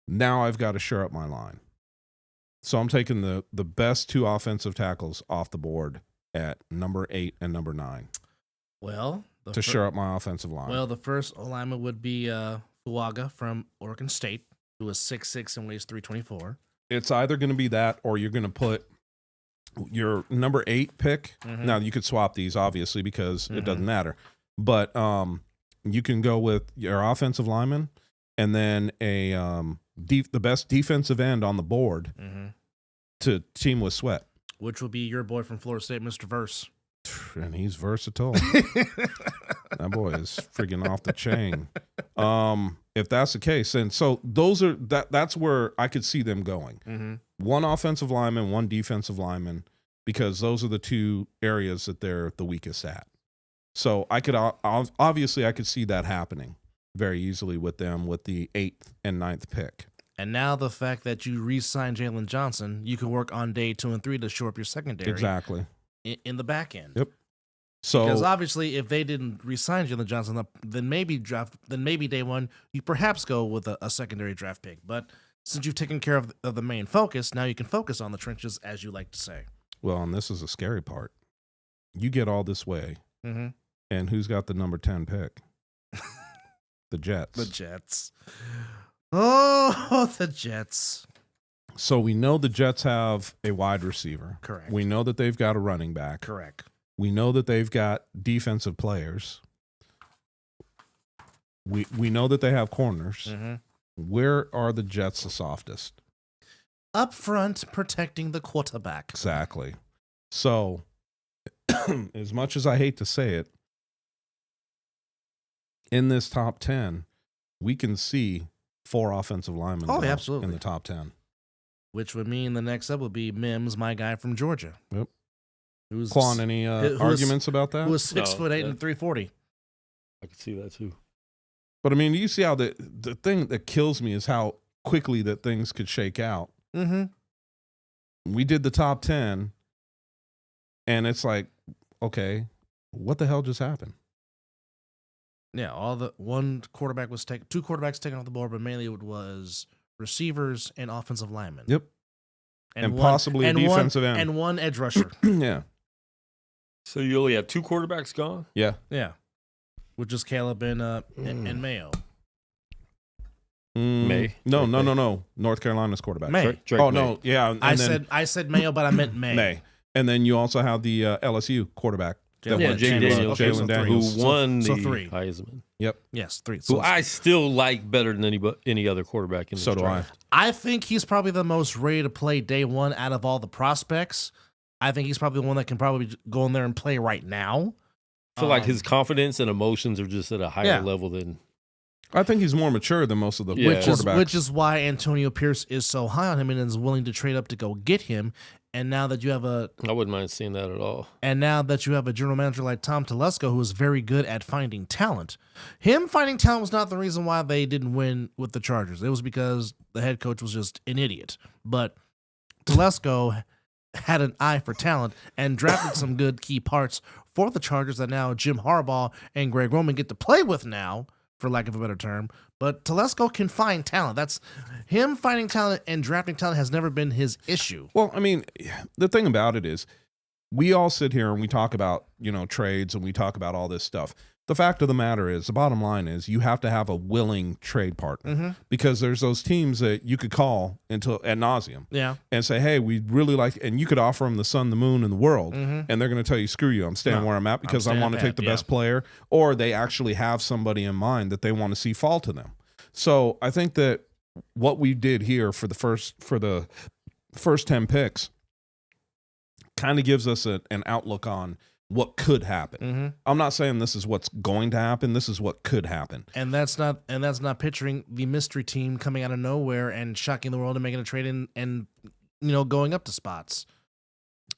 Now I've got to shore up my line. So I'm taking the best 2 offensive tackles off the board at number 8 and number 9 Well, to shore up my offensive line. Well, the first alignment would be Fuaga from Oregon State, who is 6'6" and weighs 324. It's either going to be that or you're going to put your number 8 pick. Mhm. Now you could swap these obviously because it Mhm. doesn't matter. But you can go with your offensive lineman and then the best defensive end on the board Mm-hmm. to team with Sweat. Which would be your boy from Florida State, Mr. Verse. And he's versatile. That boy is freaking off the chain. If that's the case, and so that's where I could see them going. Mm-hmm. One offensive lineman, one defensive lineman, because those are the 2 areas that they're the weakest at. So I could obviously I could see that happening very easily with them with the 8th and 9th pick. And now the fact that you re-signed Jalen Johnson, you can work on day 2 and 3 to shore up your secondary Exactly. in the back end. Yep. So Because obviously, if they didn't re-sign Jalen Johnson, then maybe day 1 you perhaps go with a secondary draft pick. But since you've taken care of the main focus, now you can focus on the trenches, as you like to say. well, and this is a scary part. You get all this way, Mm-hmm. and who's got the number 10 pick? The Jets. The Jets. Oh, the Jets. So we know the Jets have a wide receiver. Correct. We know that they've got a running back. Correct. We know that they've got defensive players. We know that they have corners. Mm-hmm. Where are the Jets the softest? Up front, protecting the quarterback. Exactly. So, as much as I hate to say it, in this top 10, we can see 4 offensive linemen Oh, go absolutely. in the top 10. Which would mean the next up would be Mims, my guy from Georgia. Yep. Who's Quan, any who was- arguments about that? who was 6'8" No, and 340. I could see that too. But I mean, you see how the thing that kills me is how quickly that things could shake out. Mm-hmm. We did the top 10, and it's like, okay, what the hell just happened? Yeah, two quarterbacks taken off the board, but mainly it was receivers and offensive linemen. Yep. And one- possibly a and defensive end. And one edge rusher. Yeah. So you only have 2 quarterbacks gone? Yeah. Yeah. Which is Caleb and Mayo. May. No. Drake May. North Carolina's quarterback. May. Drake Oh, May. no. Yeah. And I then said Mayo, but I meant May. May. And then you also have the LSU quarterback. Jalen Yeah, won. Jay Daniels. Okay, so Jalen three. Daniels. Who won so the three. Heisman. Yes, 3. Who So I still like better than any other quarterback in this So do I. draft. I think he's probably the most ready to play day 1 out of all the prospects. I think he's probably the one that can probably go in there and play right now. I feel like his confidence and emotions are just at a higher Yeah. level than I think he's more mature than most of the Yeah. quarterbacks. Which is why Antonio Pierce is so high on him and is willing to trade up to go get him. And now that you have I wouldn't mind seeing that at all. a general manager like Tom Telesco who is very good at finding talent, him finding talent was not the reason why they didn't win with the Chargers. It was because the head coach was just an idiot. But Telesco had an eye for talent and drafted some good key parts for the Chargers that now Jim Harbaugh and Greg Roman get to play with now, for lack of a better term. But Telesco can find talent. That's him finding talent and drafting talent has never been his issue. Well, I mean, the thing about it is we all sit here and we talk about, trades and we talk about all this stuff. The fact of the matter is, the bottom line is you have to have a willing trade partner because there's those teams that you could call until ad nauseum Yeah. and say, hey, we'd really like, and you could offer them the sun, the moon, and the world. And they're going to tell you, screw you, I'm staying No, where I'm at because I staying want to pat, take the yeah. best player, or they actually have somebody in mind that they want to see fall to them. So I think that what we did here for the first 10 picks kind of gives us an outlook on what could happen. I'm not saying this is what's going to happen. This is what could happen. And that's not picturing the mystery team coming out of nowhere and shocking the world and making a trade and going up to spots.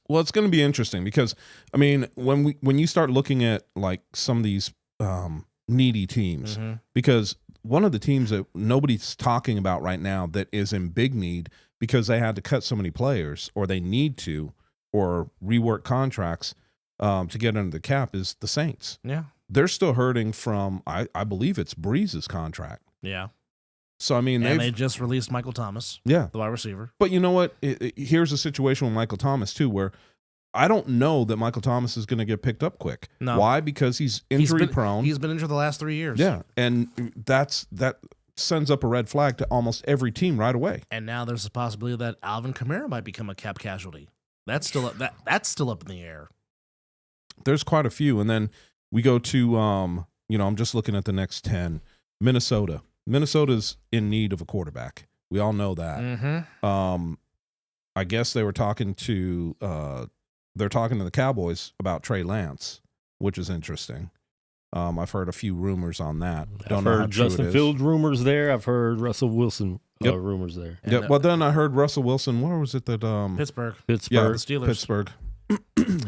Well, it's going to be interesting because, I mean, when you start looking at like some of these needy teams, because one of the teams that nobody's talking about right now that is in big need because they had to cut so many players, or they need to, or rework contracts to get under the cap, is the Saints. Yeah. They're still hurting from, I believe it's Breeze's contract. Yeah. So, I mean, And they just released Michael Thomas, yeah. the wide receiver. But you know what? Here's a situation with Michael Thomas, too, where I don't know that Michael Thomas is going to get picked up quick. No. Why? Because he's injury prone. He's been injured the last 3 years. Yeah. And that sends up a red flag to almost every team right away. And now there's a possibility that Alvin Kamara might become a cap casualty. That's still that's still up in the air. There's quite a few. And then we go to, I'm just looking at the next 10. Minnesota. Minnesota's in need of a quarterback. We all know that. Mm-hmm. I guess they were talking to the Cowboys about Trey Lance, which is interesting. I've heard a few rumors on that. I've heard Justin Fields rumors there. I've heard Russell Wilson rumors there. Yeah, but then I heard Russell Wilson. Where was it that Pittsburgh. Yeah, the Steelers. Pittsburgh.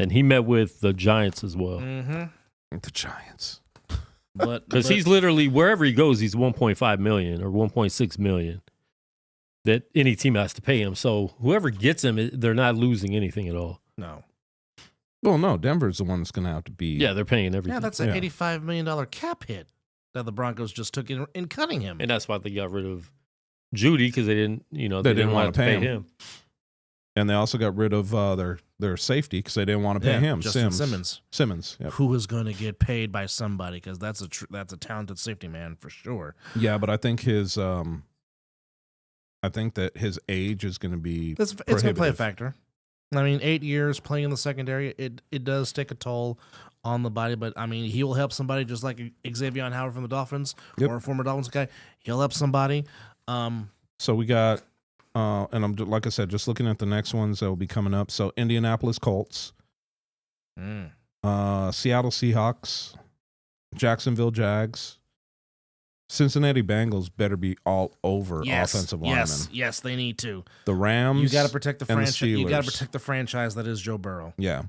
And he met with the Giants as well. Mm-hmm. The Giants. Because he's literally, wherever he goes, he's $1.5 million or $1.6 million that any team has to pay him. So whoever gets him, they're not losing anything at all. No. Well, no, Denver's the one that's going to have to be. Yeah, they're paying everything. Yeah, that's an $85 million cap hit that the Broncos just took in cutting him. And that's why they got rid of Judy, because they didn't, they didn't want to pay him. And they also got rid of their safety because they didn't want to pay him. Justin Simmons. Yep. Who is going to get paid by somebody, because that's a talented safety man for sure. Yeah, but I think that his age is going to be It's going to play a factor. I mean, 8 years playing in the secondary, it does take a toll on the body, but I mean, he will help somebody just like Xavier Howard from the Dolphins or a former Dolphins guy. He'll help somebody. So we got, and I'm like I said, just looking at the next ones that will be coming up. So Indianapolis Colts, Seattle Seahawks, Jacksonville Jags, Cincinnati Bengals better be all over offensive linemen. Yes, they need to. The Rams, you got to protect the franchise. You got to Steelers. protect the franchise that is Joe Burrow. Yeah,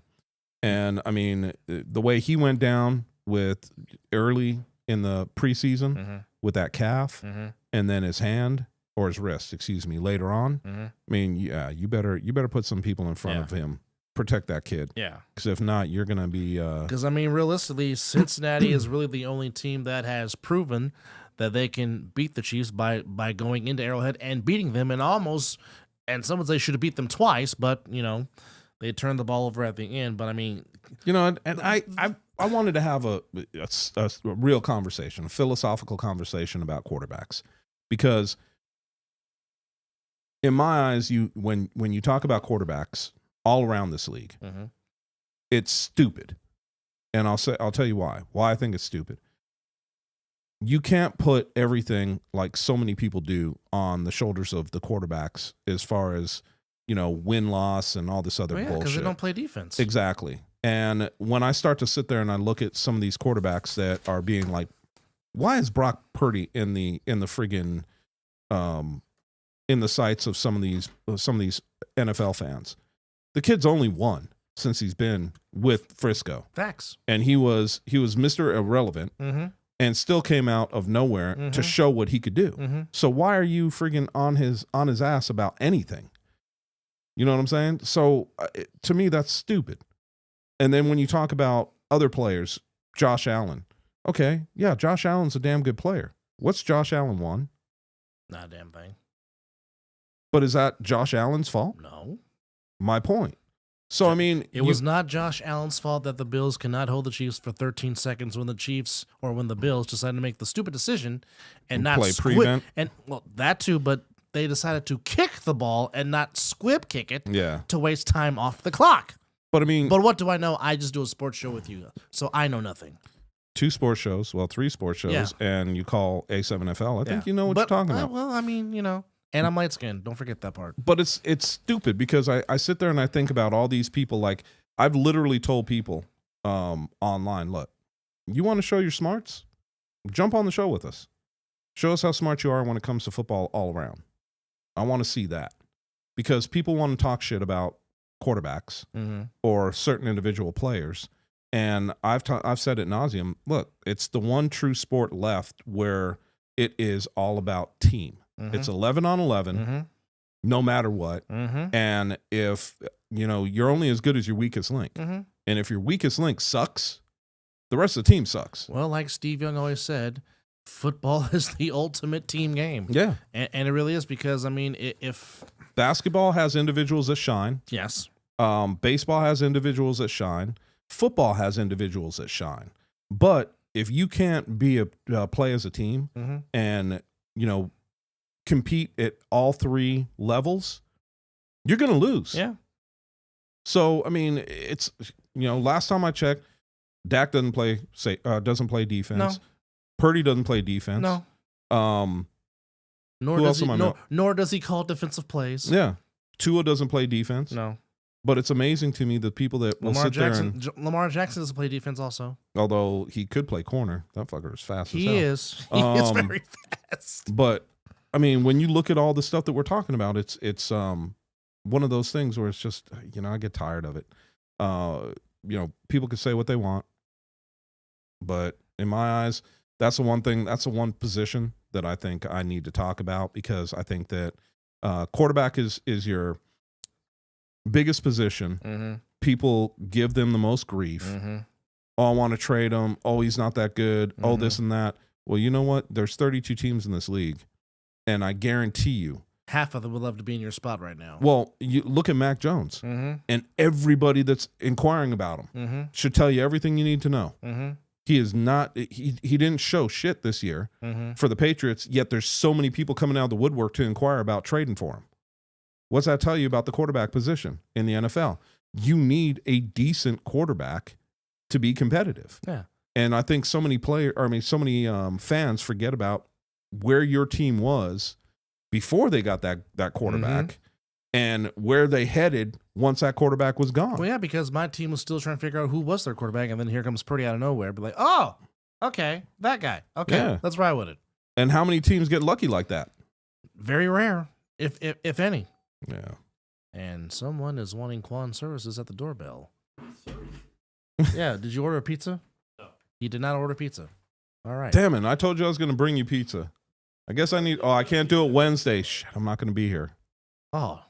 and I mean the way he went down with early in the preseason with that calf, and then his hand or his wrist, later on. I mean, yeah, you better put some people in front of him. Protect that kid. Yeah. Because if not, you're going to be... Because, I mean, realistically, Cincinnati is really the only team that has proven that they can beat the Chiefs by going into Arrowhead and beating them, and some would say should have beat them twice, but, they turned the ball over at the end. But, I mean... and I wanted to have a real conversation, a philosophical conversation about quarterbacks. Because in my eyes, when you talk about quarterbacks all around this league, it's stupid. And I'll tell you why I think it's stupid. You can't put everything, like so many people do, on the shoulders of the quarterbacks as far as, win-loss and all this other bullshit. Because they don't play defense. Exactly. And when I start to sit there and I look at some of these quarterbacks that are being like, why is Brock Purdy in the friggin' in the sights of some of these NFL fans? The kid's only won since he's been with Frisco. Facts. And he was Mr. Irrelevant and still came out of nowhere to show what he could do. So why are you friggin' on his ass about anything? You know what I'm saying? So to me, that's stupid. And then when you talk about other players, Josh Allen. Okay, yeah, Josh Allen's a damn good player. What's Josh Allen won? Not a damn thing. But is that Josh Allen's fault? No. My point. So, I mean... It was not Josh Allen's fault that the Bills cannot hold the Chiefs for 13 seconds when the Bills decided to make the stupid decision and not play prevent. And, well, that too, but they decided to kick the ball and not squib kick it to waste time off the clock. But, I mean... But what do I know? I just do a sports show with you, so I know nothing. 2 sports shows, 3 sports shows, and you call A7FL. I think you know what you're talking about. Well, I mean, and I'm light skinned. Don't forget that part. But it's stupid because I sit there and I think about all these people. Like, I've literally told people online, look, you want to show your smarts? Jump on the show with us. Show us how smart you are when it comes to football all around. I want to see that. Because people want to talk shit about quarterbacks Mm-hmm. or certain individual players. And I've said it nauseum. Look, it's the one true sport left where it is all about team. Mm-hmm. It's 11 on 11, Mm-hmm. no matter what. Mm-hmm. And if you're only as good as your weakest link, Mm-hmm. and if your weakest link sucks, the rest of the team sucks. Well, like Steve Young always said, football is the ultimate team game. Yeah, And it really is because, I mean, if basketball has individuals that shine. yes, Baseball has individuals that shine. Football has individuals that shine. But if you can't be play as a team mm-hmm. and compete at all three levels, you're going to lose. Yeah. So I mean, it's last time I checked, Dak doesn't play defense. No. Purdy doesn't play defense. No. Who else am I missing? Nor does he call defensive plays. Yeah. Tua doesn't play defense. No. But it's amazing to me the people that will sit there and, Lamar Jackson doesn't play defense also. although he could play corner, that fucker is fast as He hell. is. He is Um, very fast. But I mean, when you look at all the stuff that we're talking about, it's one of those things where it's just I get tired of it. People can say what they want, but in my eyes, that's the one position that I think I need to talk about, because I think that quarterback is your biggest position. Mm-hmm. People give them the most grief. Mm-hmm. Oh, I want to trade him. Oh, he's not that good. Oh, Mhm. this and that. Well, you know what? There's 32 teams in this league, and I guarantee you. Half of them would love to be in your spot right now. Well, you look at Mac Jones, Mm-hmm. and everybody that's inquiring about him Mm-hmm. should tell you everything you need to know. Mm-hmm. He is not. He didn't show shit this year Mm-hmm. for the Patriots. Yet there's so many people coming out of the woodwork to inquire about trading for him. What's that tell you about the quarterback position in the NFL? You need a decent quarterback to be competitive. Yeah. And I think so many fans forget about where your team was before they got that quarterback and where they headed once that quarterback was gone. Well, yeah, because my team was still trying to figure out who was their quarterback, and then here comes Purdy out of nowhere. Be like, oh, okay, that guy. Okay, Yeah. let's ride with it. And how many teams get lucky like that? Very rare, if any. Yeah. And someone is wanting Quan services at the doorbell. Yeah, did you order a pizza? No. You did not order pizza. All right. Damn it. I told you I was going to bring you pizza. I guess I can't do it Wednesday. Shit, I'm not going to be here. Oh,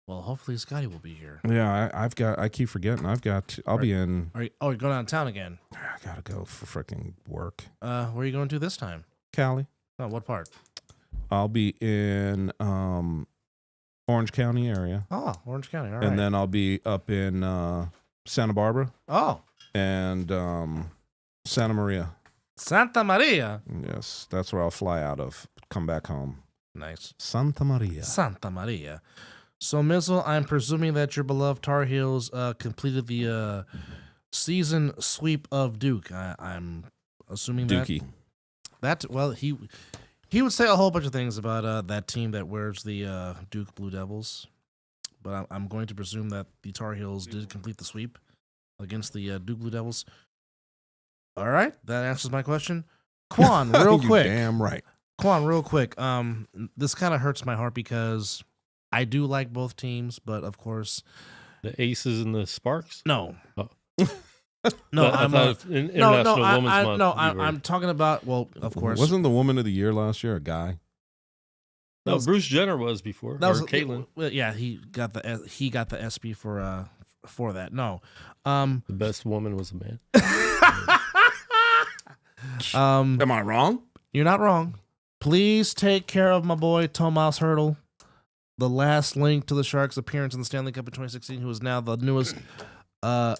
well, hopefully Scotty will be here. Yeah, I keep forgetting. I'll be in. You're going downtown again. I got to go for freaking work. Where are you going to this time? Cali. Oh, what part? I'll be in Orange County area. Oh, Orange County. All right. And then I'll be up in Santa Barbara oh, and Santa Maria. Santa Maria. Yes, that's where I'll fly out of. Come back home. Nice. Santa Maria. Santa Maria. So, Mizzle, I'm presuming that your beloved Tar Heels completed the season sweep of Duke. I'm assuming Dookie. well, he would say a whole bunch of things about that team that wears the Duke Blue Devils, but I'm going to presume that the Tar Heels did complete the sweep against the Duke Blue Devils. All right, that answers my question. Quan, real You quick. damn right. Quan, real quick. This kind of hurts my heart because I do like both teams, but of course, The Aces and the Sparks. no. Oh. No, I I'm thought International Women's Month. I'm talking about. Well, of course, Wasn't the woman of the year last year a guy? No, Bruce Jenner was before. that was or Caitlyn, well, yeah, he got the SP for that. No, the best woman was a man. Am I wrong? You're not wrong. Please take care of my boy Tomas Hurdle, the last link to the Sharks' appearance in the Stanley Cup in 2016, who is now the newest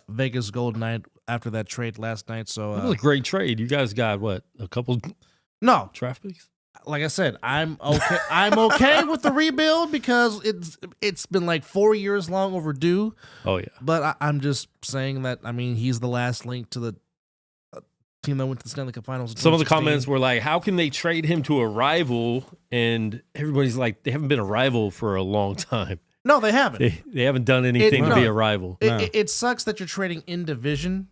Vegas Golden Knight after that trade last night. So That was a great trade. You guys got what? A couple no, draft picks? like I said, I'm okay. I'm okay with the rebuild because it's been like 4 years long overdue. Oh yeah. But I'm just saying that he's the last link to the team that went to the Stanley Cup Finals. In Some of the 2016. comments were like, "How can they trade him to a rival?" And everybody's like, "They haven't been a rival for a long time. No, they haven't. They haven't done anything to no. be a rival." No. It sucks that you're trading in division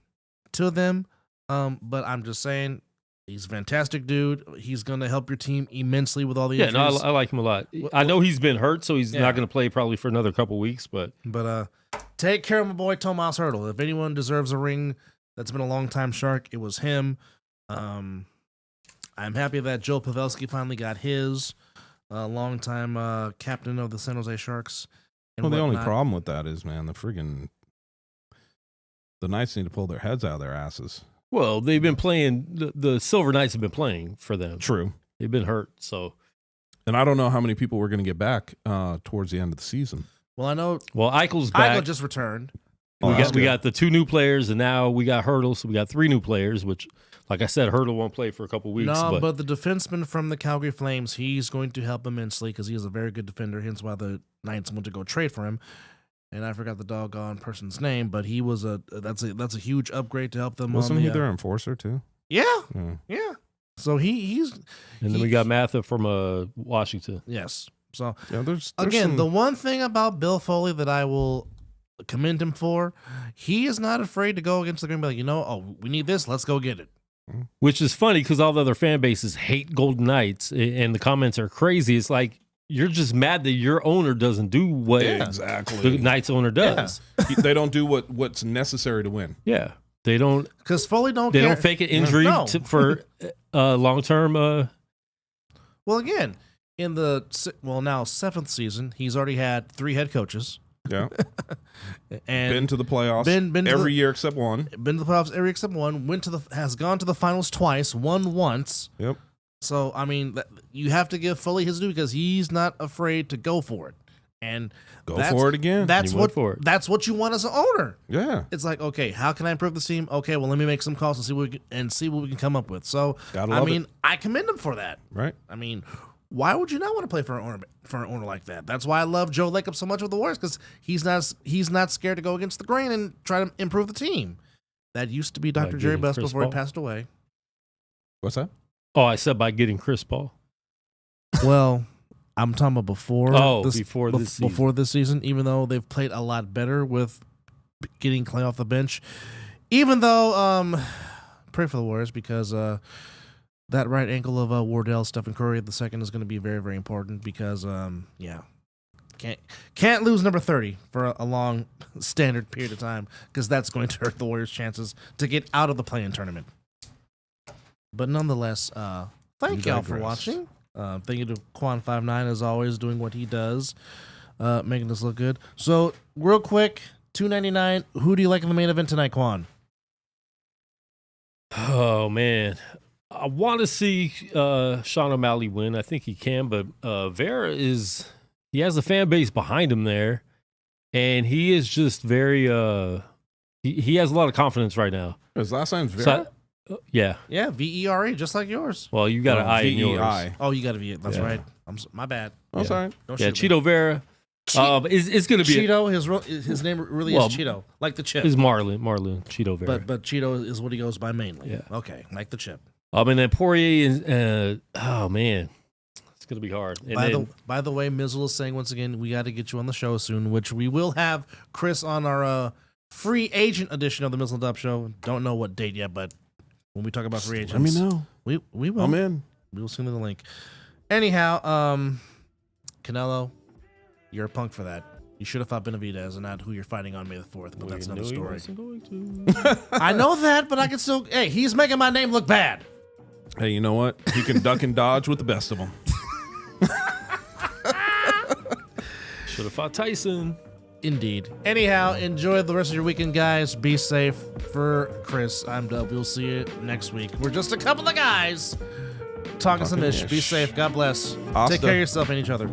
to them. But I'm just saying, he's a fantastic dude. He's going to help your team immensely with all the Yeah, injuries. no, I like him a lot. I know he's been hurt, so he's Yeah. not going to play probably for another couple weeks. But But take care of my boy Tomas Hurdle. If anyone deserves a ring that's been a long time shark, it was him. I'm happy that Joe Pavelski finally got his longtime captain of the San Jose Sharks. And Well, the only whatnot. problem with that is, man, the Knights need to pull their heads out of their asses. Well, they've been playing. The Silver Knights have been playing for them. True. They've been hurt, so. And I don't know how many people we're going to get back towards the end of the season. Well, I know Well, Eichel's back. Eichel just returned. Oh, we that's got good. the 2 new players, and now we got Hurdle, so we got 3 new players. Which, like I said, Hurdle won't play for a couple weeks. No, but but the defenseman from the Calgary Flames, he's going to help immensely because he is a very good defender. Hence why the Knights went to go trade for him. And I forgot the doggone person's name, but he was that's a huge upgrade to help them. Wasn't on he the, their enforcer too? Yeah, Yeah. yeah. So he's and then we got Matha from Washington. yes. So Yeah, there's again, some, the one thing about Bill Foley that I will commend him for, he is not afraid to go against the grain. And be like, oh, we need this. Let's go get it. Which is funny because all the other fan bases hate Golden Knights, and the comments are crazy. It's like you're just mad that your owner doesn't do what Yeah. the exactly. Knights owner does. They don't do what's necessary to win. Yeah, they don't. Because Foley don't. They care. don't fake an injury No. for long term. Well, again, in the now 7th season, he's already had 3 head coaches Yeah, and been to the playoffs been to every the- year except one. been to the playoffs every except one. Has gone to the finals twice, won once. Yep. So I mean, you have to give Foley his due because he's not afraid to go for it. And Go that's- for it again. That's He went what for it. that's what you want as an owner. Yeah, It's like, okay, how can I improve the team? Okay, well, let me make some calls and see what we can come up with. So Gotta I love mean, I commend him for that. right. I mean, why would you not want to play for an owner like that? That's why I love Joe Lacob so much with the Warriors because he's not scared to go against the grain and try to improve the team. That used to be Dr. Jerry getting Buss Chris before he Paul? passed away. What's that? Oh, I said by getting Chris Paul. Well, I'm talking about before. Oh, before this season. Before this season, even though they've played a lot better with getting Clay off the bench. Even though, pray for the Warriors because that right ankle of Wardell Stephen Curry the second is going to be very, very important because can't lose number 30 for a long standard period of time because that's going to hurt the Warriors' chances to get out of the play-in tournament. But nonetheless, thank You y'all for digress. watching. Thank you to Quan59 as always doing what he does, making us look good. So real quick, $2.99. Who do you like in the main event tonight, Quan? Oh man, I want to see Sean O'Malley win. I think he can, but Vera he has a fan base behind him there, and he is just very he has a lot of confidence right now. His last name's Vera. So yeah, Yeah, VERA, just like yours. well you got an I in yours. VEI. Oh, you got to be it. That's Yeah. right. My bad. Oh, Yeah. sorry. Don't Yeah, shoot me. Cheeto Vera. It's going to be Cheeto. His name really Well, is Cheeto, like the chip. is Marlon Cheeto Vera. But Cheeto is what he goes by mainly. Yeah. Okay, like the chip. And then Poirier is oh man, it's going to be hard. And By the way, Mizzle is saying once again we got to get you on the show soon, which we will have Chris on our free agent edition of the Mizzle and Dub Show. Don't know what date yet, but when we talk about free agents, Let me know. we will. I'm in. We will send you the link. Anyhow, Canelo, you're a punk for that. You should have fought Benavidez and not who you're fighting on May the 4th, but that's another story. I know that, but I can still. Hey, he's making my name look bad. Hey, you know what? He can duck and dodge with the best of them. Should have fought Tyson. Indeed. Anyhow, enjoy the rest of your weekend, guys. Be safe. For Chris, I'm Dub. We'll see you next week. We're just a couple of guys talking some ish. Be ish. safe. God bless. Asta. Take care of yourself and each other.